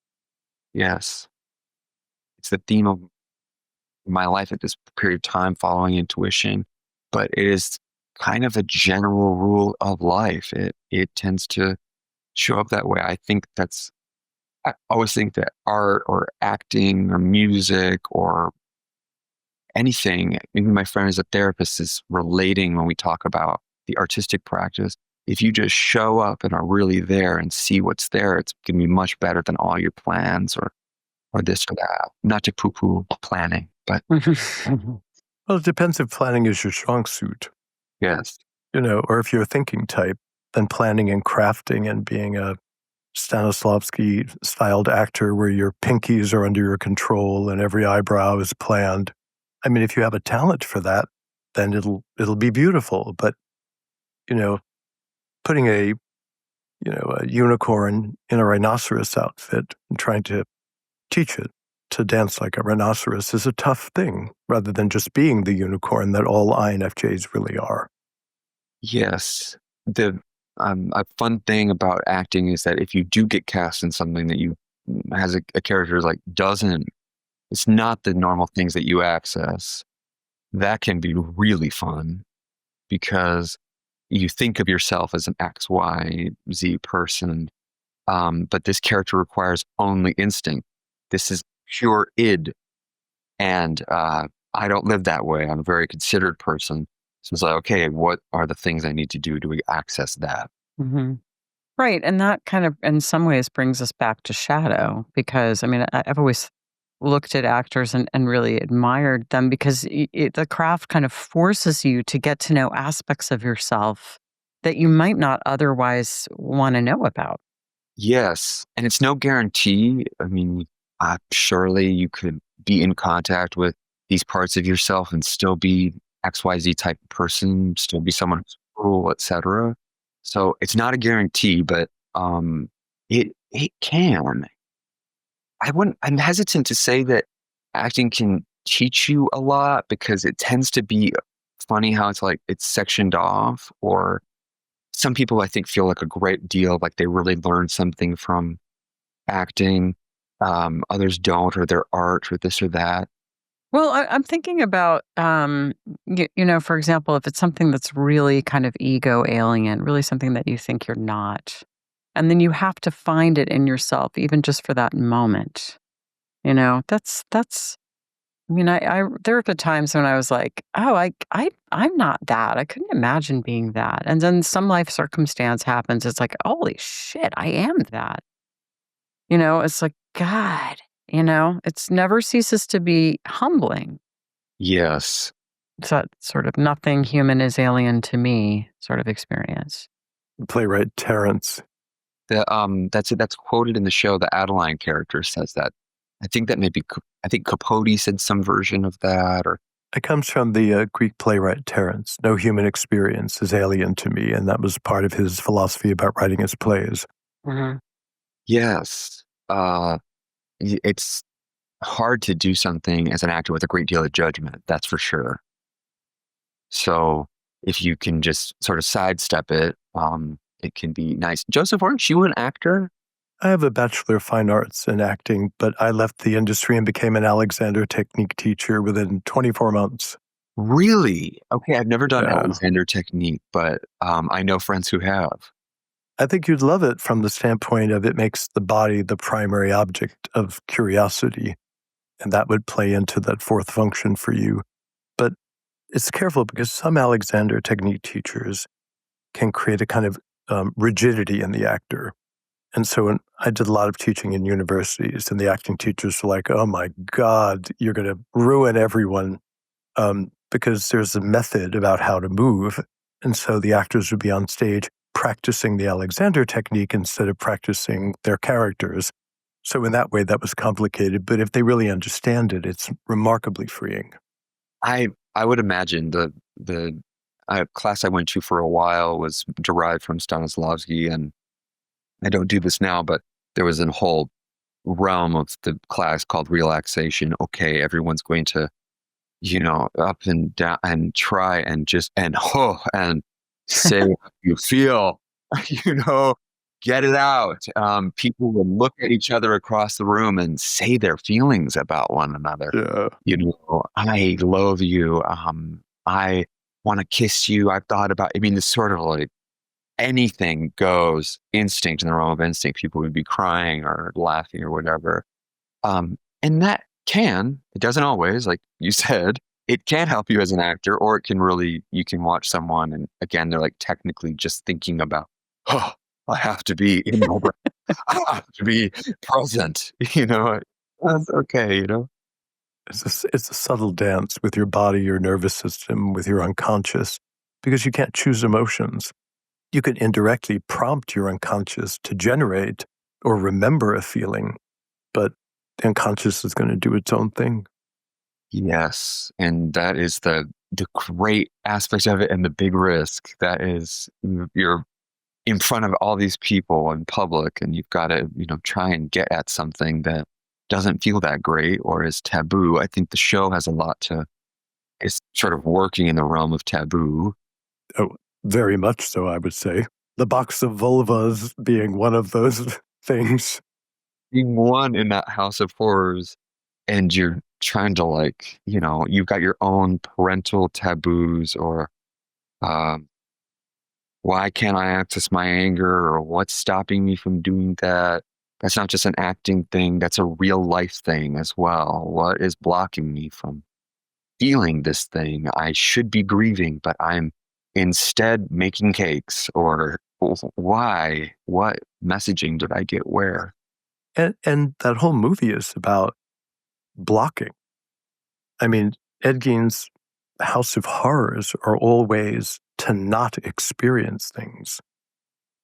Yes. It's the theme of my life at this period of time, following intuition, but it is kind of a general rule of life. It tends to show up that way. I always think that art or acting or music or anything, even my friend as a therapist is relating when we talk about the artistic practice. If you just show up and are really there and see what's there, it's going to be much better than all your plans or this or that. Not to poo-poo planning, but Well, it depends if planning is your strong suit. yes. Or if you're a thinking type, then planning and crafting and being a Stanislavski-styled actor where your pinkies are under your control and every eyebrow is planned. I mean, if you have a talent for that, then it'll be beautiful. But, putting a unicorn in a rhinoceros outfit and trying to teach it to dance like a rhinoceros is a tough thing, rather than just being the unicorn that all INFJs really are. Yes. A fun thing about acting is that if you do get cast in something that has a character like it's not the normal things that you access, that can be really fun, because you think of yourself as an X, Y, Z person, but this character requires only instinct. This is pure id, and I don't live that way. I'm a very considered person. So it's like, okay, what are the things I need to do to access that? Mm-hmm. Right. And that kind of, in some ways, brings us back to shadow, because, I mean, I've always looked at actors and really admired them, because the craft kind of forces you to get to know aspects of yourself that you might not otherwise want to know about. Yes, and it's no guarantee. I mean, surely you could be in contact with these parts of yourself and still be XYZ type of person, still be someone who's cruel, etc. So it's not a guarantee, but it can. I'm hesitant to say that acting can teach you a lot because it tends to be funny how it's like it's sectioned off, or some people I think feel like a great deal, like they really learn something from acting. Others don't, or their art, or this or that. Well, I'm thinking about, for example, if it's something that's really kind of ego alien, really something that you think you're not, and then you have to find it in yourself, even just for that moment. That's. I mean, I there have been times when I was like, oh, I'm not that. I couldn't imagine being that. And then some life circumstance happens. It's like, holy shit, I am that. It's like, God, it's never ceases to be humbling. Yes. It's that sort of nothing human is alien to me sort of experience. Playwright Terrence. That's quoted in the show. The Adeline character says that. I think I think Capote said some version of that, or it comes from the Greek playwright Terrence. No human experience is alien to me, and that was part of his philosophy about writing his plays. Mm-hmm. Yes. It's hard to do something as an actor with a great deal of judgment, that's for sure. So if you can just sort of sidestep it, it can be nice. Joseph, weren't you an actor? I have a Bachelor of Fine Arts in acting, but I left the industry and became an Alexander Technique teacher within 24 months. Really? Okay, I've never done Yeah. Alexander Technique, but I know friends who have. I think you'd love it from the standpoint of it makes the body the primary object of curiosity, and that would play into that fourth function for you. But it's careful because some Alexander Technique teachers can create a kind of rigidity in the actor. And so when I did a lot of teaching in universities, and the acting teachers were like, oh my God, you're going to ruin everyone, because there's a method about how to move. And so the actors would be on stage practicing the Alexander Technique instead of practicing their characters. So in that way, that was complicated. But if they really understand it, it's remarkably freeing. I would imagine the class I went to for a while was derived from Stanislavski, and I don't do this now, but there was a whole realm of the class called relaxation. Okay, everyone's going to, up and down and try and just and say what you feel, get it out. People will look at each other across the room and say their feelings about one another. Yeah. I loathe you. I want to kiss you. I've thought about. I mean, it's sort of like anything goes. Instinct, in the realm of instinct, people would be crying or laughing or whatever. And that it doesn't always, like you said, it can help you as an actor, or you can watch someone and again, they're like technically just thinking about, oh, I have to be in my breath. I have to be present, That's okay, It's a subtle dance with your body, your nervous system, with your unconscious, because you can't choose emotions. You can indirectly prompt your unconscious to generate or remember a feeling, but the unconscious is going to do its own thing. Yes, and that is the great aspect of it, and the big risk. That is, you're in front of all these people in public, and you've got to, try and get at something that doesn't feel that great or is taboo. I think the show has a lot is sort of working in the realm of taboo. Oh, very much so, I would say. The box of vulvas being one of those things. Being one in that house of horrors, and you're trying to you've got your own parental taboos, or why can't I access my anger, or what's stopping me from doing that? That's not just an acting thing, that's a real life thing as well. What is blocking me from feeling this thing? I should be grieving, but I'm instead making cakes, or why? What messaging did I get where? And that whole movie is about blocking. I mean, Ed Gein's House of Horrors are all ways to not experience things.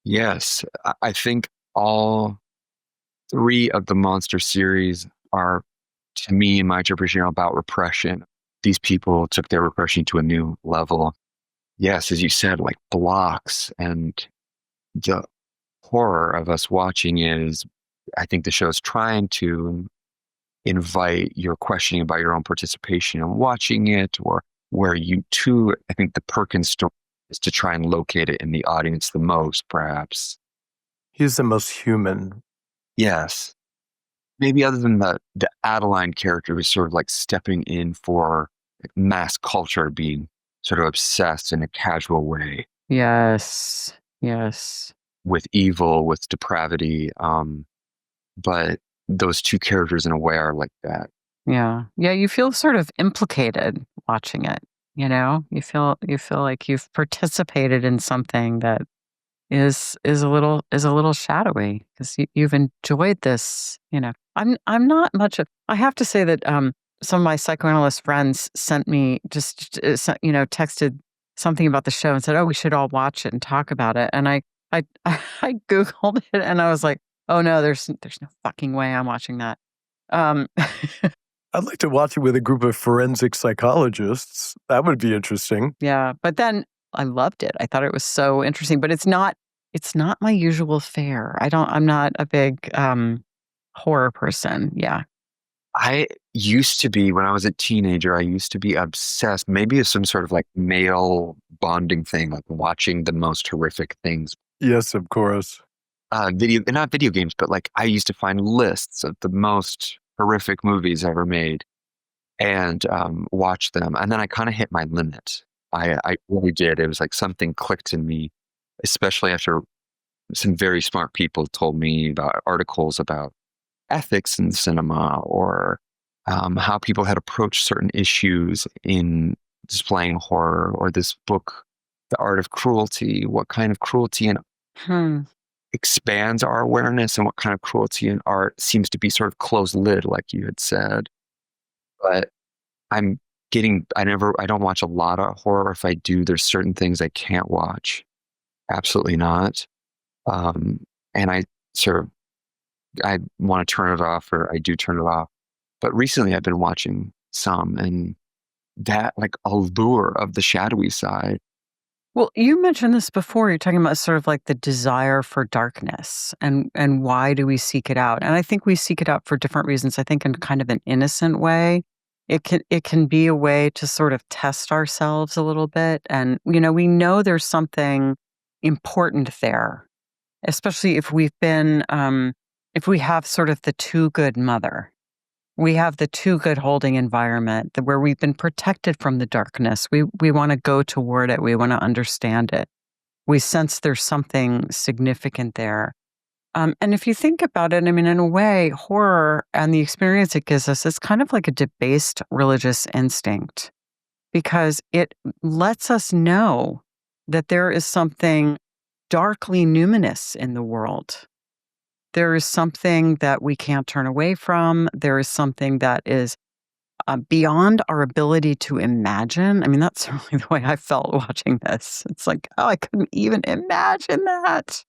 Yes, I think all three of the monster series are, to me, in my interpretation, about repression. These people took their repression to a new level. Yes, as you said, like blocks, and the horror of us watching it is, I think the show is trying to invite your questioning about your own participation in watching it, or where you too, I think the Perkins story is to try and locate it in the audience the most, perhaps. He's the most human. Yes. Maybe other than the Adeline character who's sort of like stepping in for like mass culture, being sort of obsessed in a casual way Yes. Yes. with evil, with depravity. But those two characters in a way are like that. Yeah. Yeah. You feel sort of implicated watching it. You feel like you've participated in something that is a little shadowy, because you've enjoyed this. I'm not much of. I have to say that some of my psychoanalyst friends sent me texted something about the show and said, "Oh, we should all watch it and talk about it." And I I googled it and I was like, "Oh no, there's no fucking way I'm watching that." Um, I'd like to watch it with a group of forensic psychologists. That would be interesting. yeah, but then I loved it. I thought it was so interesting, but it's not my usual fare. I'm not a big horror person. Yeah. I used to be, when I was a teenager, I used to be obsessed. Maybe it's some sort of like male bonding thing, like watching the most horrific things. Yes, of course. Not video games, but like I used to find lists of the most horrific movies ever made and watch them. And then I kind of hit my limit. I really did. It was like something clicked in me, especially after some very smart people told me about articles about ethics in cinema, or how people had approached certain issues in displaying horror, or this book, The Art of Cruelty, what kind of cruelty and expands our awareness, and what kind of cruelty in art seems to be sort of closed lid, like you had said. But I don't watch a lot of horror. If I do, there's certain things I can't watch. Absolutely not. And I want to turn it off, or I do turn it off. But recently I've been watching some, and that like allure of the shadowy side. Well, you mentioned this before. You're talking about sort of like the desire for darkness, and why do we seek it out? And I think we seek it out for different reasons. I think in kind of an innocent way. It can be a way to sort of test ourselves a little bit. And, we know there's something important there, especially if we've been, if we have sort of the too good mother. We have the too good holding environment where we've been protected from the darkness. We want to go toward it. We want to understand it. We sense there's something significant there. And if you think about it, I mean, in a way, horror and the experience it gives us is kind of like a debased religious instinct, because it lets us know that there is something darkly numinous in the world. There is something that we can't turn away from. There is something that is beyond our ability to imagine. I mean, that's certainly the way I felt watching this. It's like, oh, I couldn't even imagine that.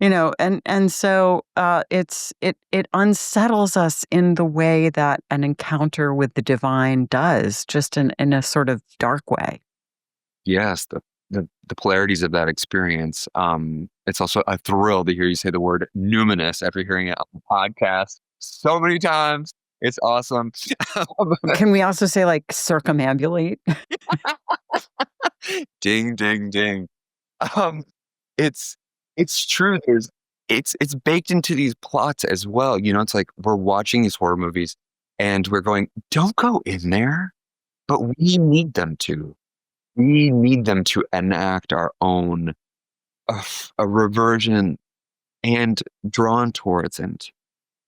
And so it unsettles us in the way that an encounter with the divine does, just in a sort of dark way. Yes, the polarities of that experience. It's also a thrill to hear you say the word numinous after hearing it on the podcast so many times. It's awesome. Can we also say like circumambulate? Ding, ding, ding. It's true. It's baked into these plots as well. It's like we're watching these horror movies and we're going, don't go in there, but we need them to. We need them to enact our own a reversion and drawn towards it.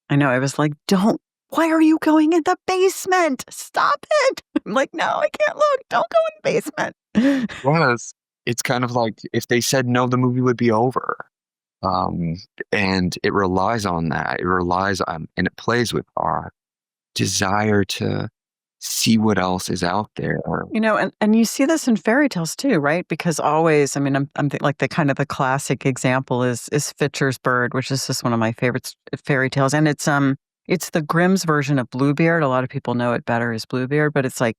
I know. I was like, why are you going in the basement? Stop it. I'm like, no, I can't look. Don't go in the basement. Yes. It's kind of like if they said no, the movie would be over. And it relies on that. It relies on, and it plays with our desire to see what else is out there. And you see this in fairy tales too, right? Because always, I mean, like the kind of the classic example is Fitcher's Bird, which is just one of my favorite fairy tales. And it's the Grimm's version of Bluebeard. A lot of people know it better as Bluebeard, but it's like,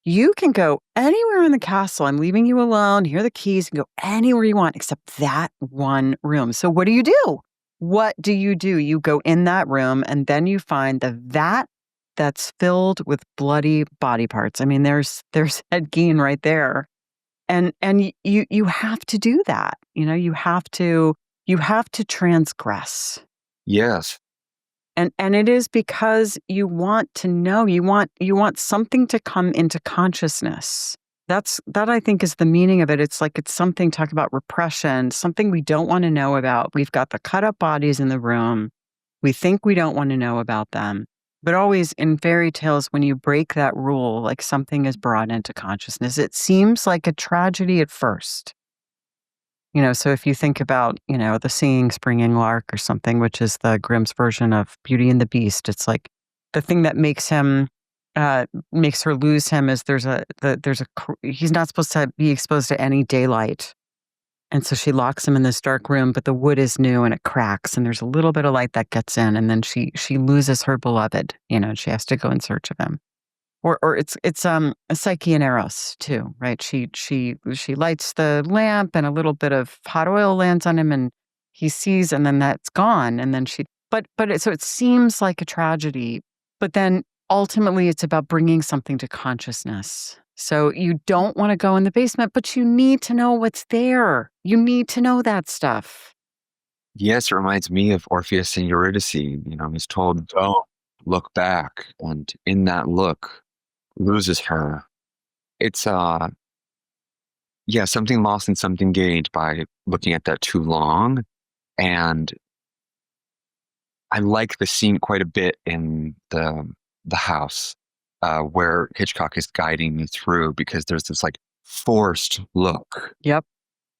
you can go anywhere in the castle. I'm leaving you alone. Here are the keys. You can go anywhere you want except that one room. So what do? What do? You go in that room and then you find the vat that's filled with bloody body parts. I mean, there's Ed Gein right there. And you have to do that. You have to transgress. Yes. And it is because you want to know, you want something to come into consciousness. That I think is the meaning of it. It's like it's something, talk about repression, something we don't want to know about. We've got the cut up bodies in the room. We think we don't want to know about them. But always in fairy tales, when you break that rule, like something is brought into consciousness. It seems like a tragedy at first. So if you think about, the singing springing lark or something, which is the Grimm's version of Beauty and the Beast, it's like the thing that makes her lose him is he's not supposed to be exposed to any daylight. And so she locks him in this dark room, but the wood is new and it cracks and there's a little bit of light that gets in, and then she loses her beloved, and she has to go in search of him. Or it's a Psyche and Eros too, right? She lights the lamp and a little bit of hot oil lands on him and he sees, and then that's gone. And then so it seems like a tragedy, but then ultimately it's about bringing something to consciousness. So you don't want to go in the basement, but you need to know what's there. You need to know that stuff. Yes, it reminds me of Orpheus and Eurydice. He's told, don't look back. And in that look, loses her. It's something lost and something gained by looking at that too long. And I like the scene quite a bit in the house where Hitchcock is guiding me through, because there's this like forced look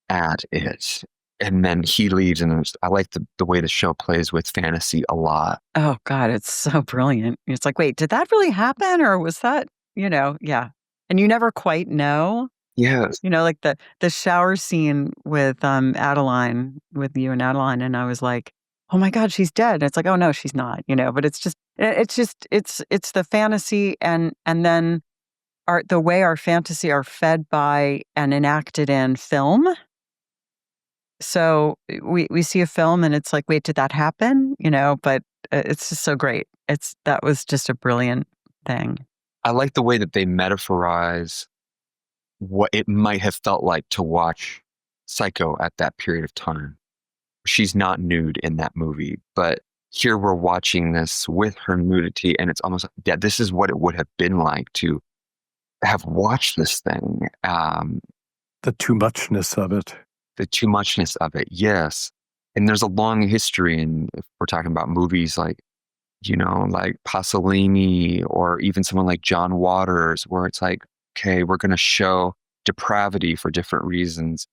at it. And then he leaves, and I like the way the show plays with fantasy a lot. Oh God, it's so brilliant. It's like, wait, did that really happen? Or was that, yeah. And you never quite know. Yes. Like the shower scene with Adeline, with you and Adeline, and I was like, oh my God, she's dead. And it's like, oh no, she's not, but it's the fantasy and then the way our fantasy are fed by and enacted in film. So we see a film and it's like, wait, did that happen? But it's just so great. That was just a brilliant thing. I like the way that they metaphorize what it might have felt like to watch Psycho at that period of time. She's not nude in that movie, but here we're watching this with her nudity, and it's almost like, yeah, this is what it would have been like to have watched this thing. The too muchness of it. The too muchness of it, yes. And there's a long history, and if we're talking about movies like Pasolini, or even someone like John Waters, where it's like, okay, we're going to show depravity for different reasons.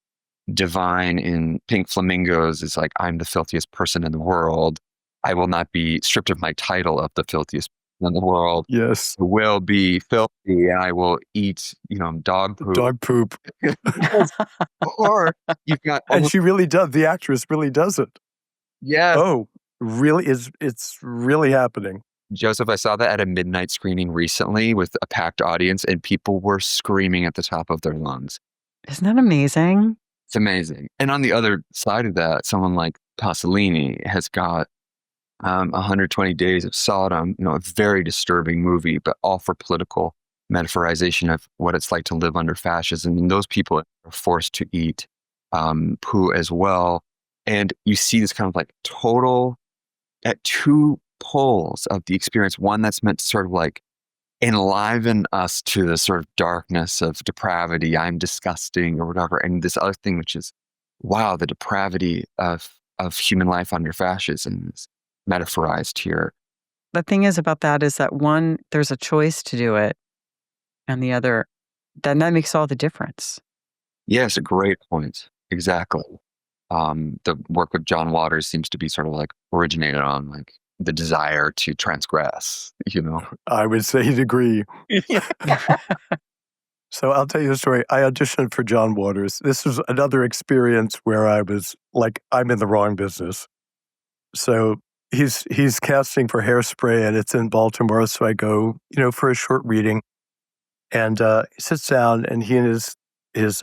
Divine in Pink Flamingos is like, I'm the filthiest person in the world. I will not be stripped of my title of the filthiest person in the world. Yes. I will be filthy, and I will eat, dog poop. Dog poop. Or you've got... And she really does. The actress really does it. Yeah. Oh, really? It's really happening. Joseph, I saw that at a midnight screening recently with a packed audience, and people were screaming at the top of their lungs. Isn't that amazing? It's amazing. And on the other side of that, someone like Pasolini has got 120 Days of Sodom, a very disturbing movie, but all for political metaphorization of what it's like to live under fascism. And those people are forced to eat poo as well. And you see this kind of like total at two poles of the experience. One that's meant to sort of like enliven us to the sort of darkness of depravity, I'm disgusting or whatever. And this other thing, which is, wow, the depravity of human life under fascism is metaphorized here. The thing is about that is that one, there's a choice to do it, and the other, then that makes all the difference. Yes, a great point. Exactly. The work with John Waters seems to be sort of like originated on like the desire to transgress, I would say he'd agree. So I'll tell you a story. I auditioned for John Waters. This was another experience where I was like, I'm in the wrong business. So he's casting for Hairspray, and it's in Baltimore. So I go, for a short reading. And he sits down, and he and his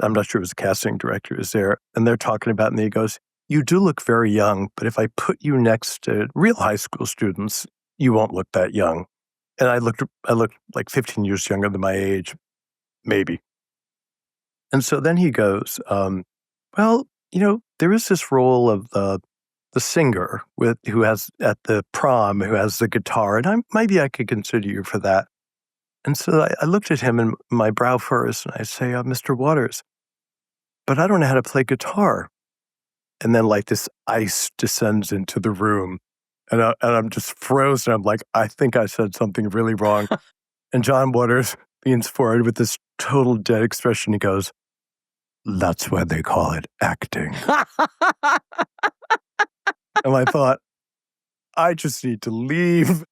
I'm not sure it was a casting director, is there. And they're talking about me. He goes, "You do look very young, but if I put you next to real high school students, you won't look that young." And I looked like 15 years younger than my age, maybe. And so then he goes, "Well, there is this role of the singer who has at the prom who has the guitar, and maybe I could consider you for that." And so I looked at him and my brow furrows, and I say, "Mr. Waters, but I don't know how to play guitar." And then like this ice descends into the room, and I'm just frozen. I'm like, I think I said something really wrong. And John Waters leans forward with this total dead expression. He goes, "That's why they call it acting." And I thought, I just need to leave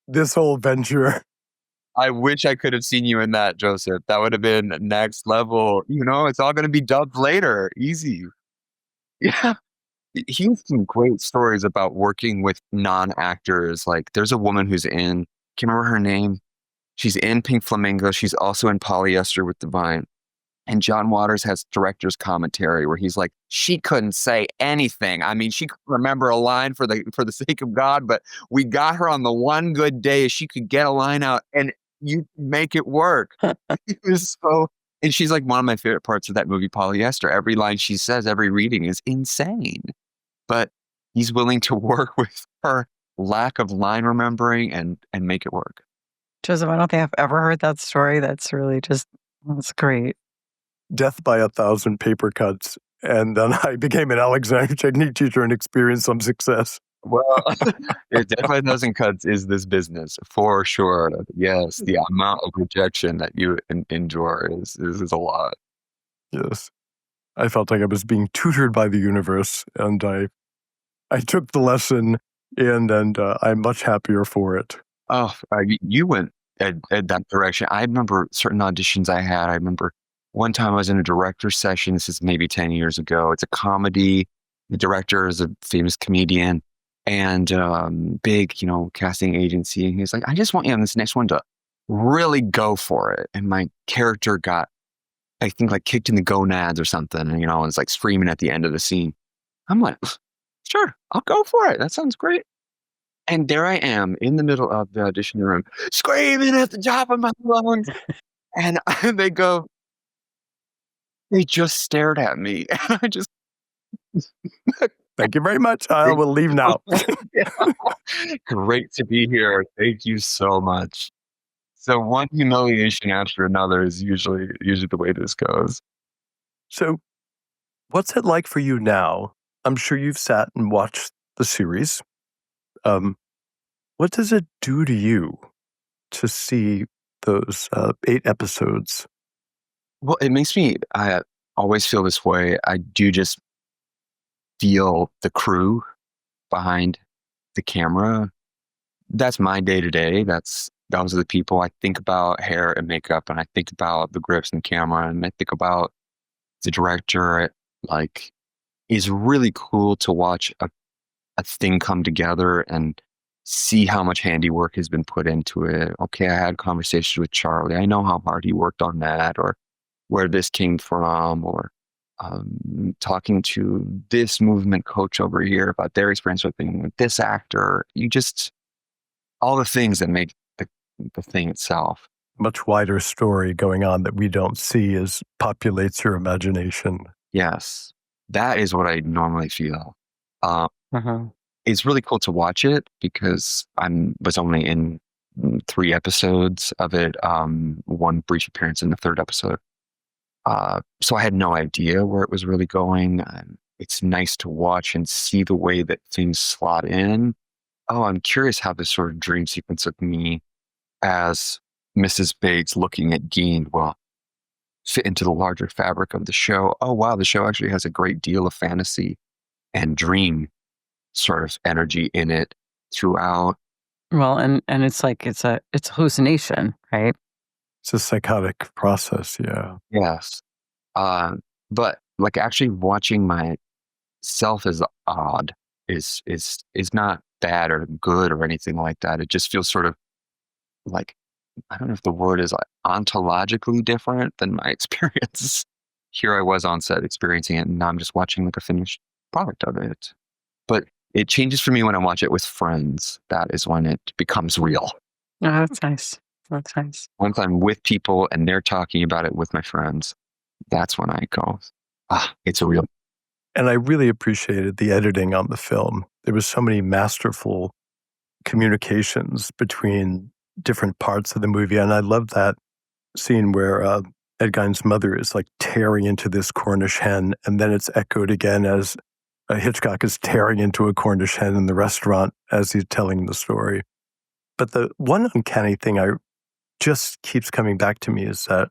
this whole venture. I wish I could have seen you in that, Joseph. That would have been next level. It's all going to be dubbed later. Easy. Yeah. He has some great stories about working with non-actors. Like there's a woman who's in, can't remember her name. She's in Pink Flamingo. She's also in Polyester with Divine. And John Waters has director's commentary where he's like, she couldn't say anything. I mean, she couldn't remember a line for the sake of God, but we got her on the one good day she could get a line out and you make it work. It was so, and she's like one of my favorite parts of that movie, Polyester. Every line she says, every reading is insane. But he's willing to work with her lack of line remembering and make it work. Joseph, I don't think I've ever heard that story. That's really that's great. Death by 1,000 paper cuts. And then I became an Alexander technique teacher and experienced some success. Well, Death by 1,000 cuts is this business for sure. Yes, the amount of rejection that you endure is a lot. Yes. I felt like I was being tutored by the universe, and I took the lesson in, and I'm much happier for it. Oh, you went in that direction. I remember certain auditions I had. I remember one time I was in a director's session. This is maybe 10 years ago. It's a comedy. The director is a famous comedian and big, casting agency. And he's like, "I just want you on this next one to really go for it." And my character got, I think, like kicked in the gonads or something, and it's like screaming at the end of the scene. I'm like, "Sure, I'll go for it. That sounds great." And there I am in the middle of the audition room, screaming at the top of my lungs. And they just stared at me. And I just... Thank you very much. I will leave now. Great to be here. Thank you so much. So one humiliation after another is usually the way this goes. So what's it like for you now? I'm sure you've sat and watched the series. What does it do to you to see those 8 episodes? Well, it makes me, I always feel this way. I do just feel the crew behind the camera. That's my day to day. Those are the people. I think about hair and makeup, and I think about the grips and camera, and I think about the director. Like, it's really cool to watch a thing come together and see how much handiwork has been put into it. Okay, I had conversations with Charlie. I know how hard he worked on that, or where this came from, or talking to this movement coach over here about their experience with this actor. All the things that make the thing itself. Much wider story going on that we don't see as populates your imagination. Yes, that is what I normally feel. It's really cool to watch it because I was only in 3 episodes of it, one brief appearance in the 3rd episode. So I had no idea where it was really going. It's nice to watch and see the way that things slot in. Oh, I'm curious how this sort of dream sequence of me as Mrs. Bates looking at Gein will fit into the larger fabric of the show. Oh, wow, the show actually has a great deal of fantasy and dream sort of energy in it. throughout. Well, and it's like it's a hallucination, right? It's a psychotic process, yeah. Yes. But like actually watching myself as odd is not bad or good or anything like that. It just feels sort of like, I don't know if the word is like ontologically different than my experience. Here I was on set experiencing it, and now I'm just watching like a finished product of it. But it changes for me when I watch it with friends. That is when it becomes real. Oh, that's nice. That's nice. Once I'm with people and they're talking about it with my friends, that's when I go, it's real. And I really appreciated the editing on the film. There was so many masterful communications between different parts of the movie. And I love that scene where Ed Gein's mother is like tearing into this Cornish hen, and then it's echoed again as Hitchcock is tearing into a Cornish hen in the restaurant as he's telling the story. But the one uncanny thing I just keeps coming back to me is that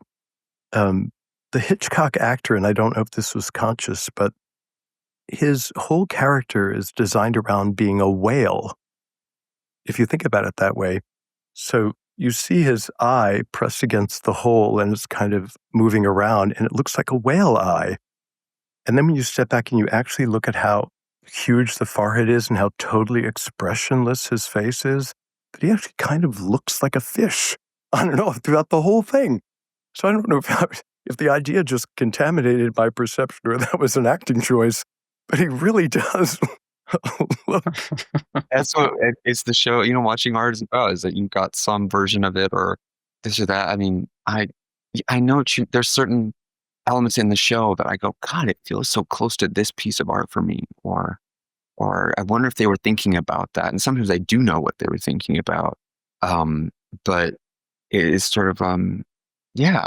the Hitchcock actor, and I don't know if this was conscious, but his whole character is designed around being a whale, if you think about it that way. So you see his eye pressed against the hole and it's kind of moving around, and it looks like a whale eye. And then when you step back and you actually look at how huge the forehead is and how totally expressionless his face is, that he actually kind of looks like a fish. I don't know, throughout the whole thing. So I don't know if the idea just contaminated my perception or that was an acting choice, but he really does look. That's what it's the show, watching art is that you've got some version of it or this or that. I mean, I know there's certain elements in the show that I go, God, it feels so close to this piece of art for me. Or I wonder if they were thinking about that. And sometimes I do know what they were thinking about. But it is sort of,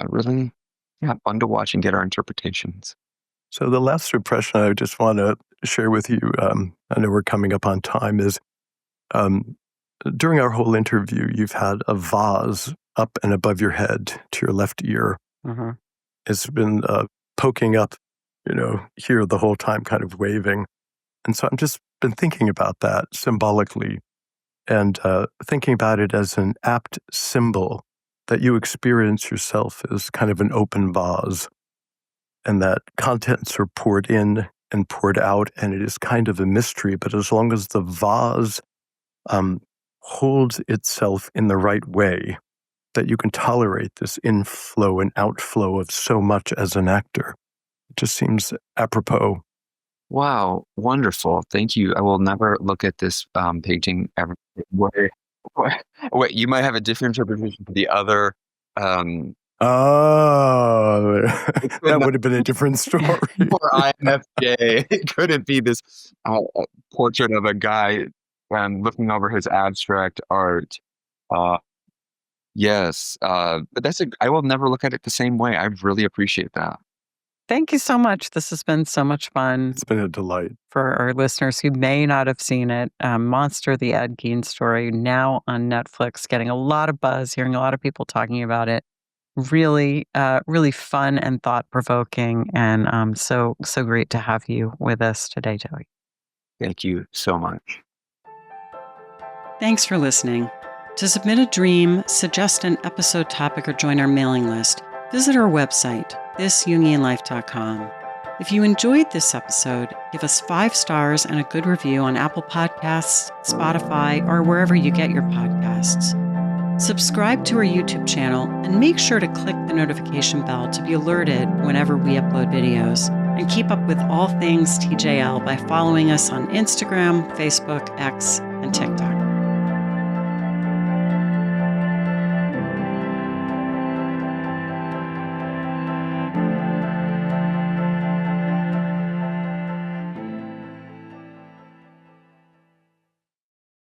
really, fun to watch and get our interpretations. So the last impression I just want to share with you, I know we're coming up on time, is during our whole interview, you've had a vase up and above your head to your left ear. Mm-hmm. It's been poking up, here the whole time, kind of waving. And so I've just been thinking about that symbolically and thinking about it as an apt symbol that you experience yourself as kind of an open vase, and that contents are poured in and poured out, and it is kind of a mystery. But as long as the vase holds itself in the right way, that you can tolerate this inflow and outflow of so much as an actor. It just seems apropos. Wow, wonderful. Thank you. I will never look at this painting ever. Wait, you might have a different interpretation for the other. That would have been a different story. For INFJ, it couldn't be this portrait of a guy looking over his abstract art. Yes, but I will never look at it the same way. I really appreciate that. Thank you so much. This has been so much fun. It's been a delight. For our listeners who may not have seen it, Monster, the Ed Gein Story, now on Netflix, getting a lot of buzz, hearing a lot of people talking about it. Really, really fun and thought-provoking, and so great to have you with us today, Joey. Thank you so much. Thanks for listening. To submit a dream, suggest an episode topic, or join our mailing list, visit our website, thisjungianlife.com. If you enjoyed this episode, give us 5 stars and a good review on Apple Podcasts, Spotify, or wherever you get your podcasts. Subscribe to our YouTube channel and make sure to click the notification bell to be alerted whenever we upload videos. And keep up with all things TJL by following us on Instagram, Facebook, X, and TikTok.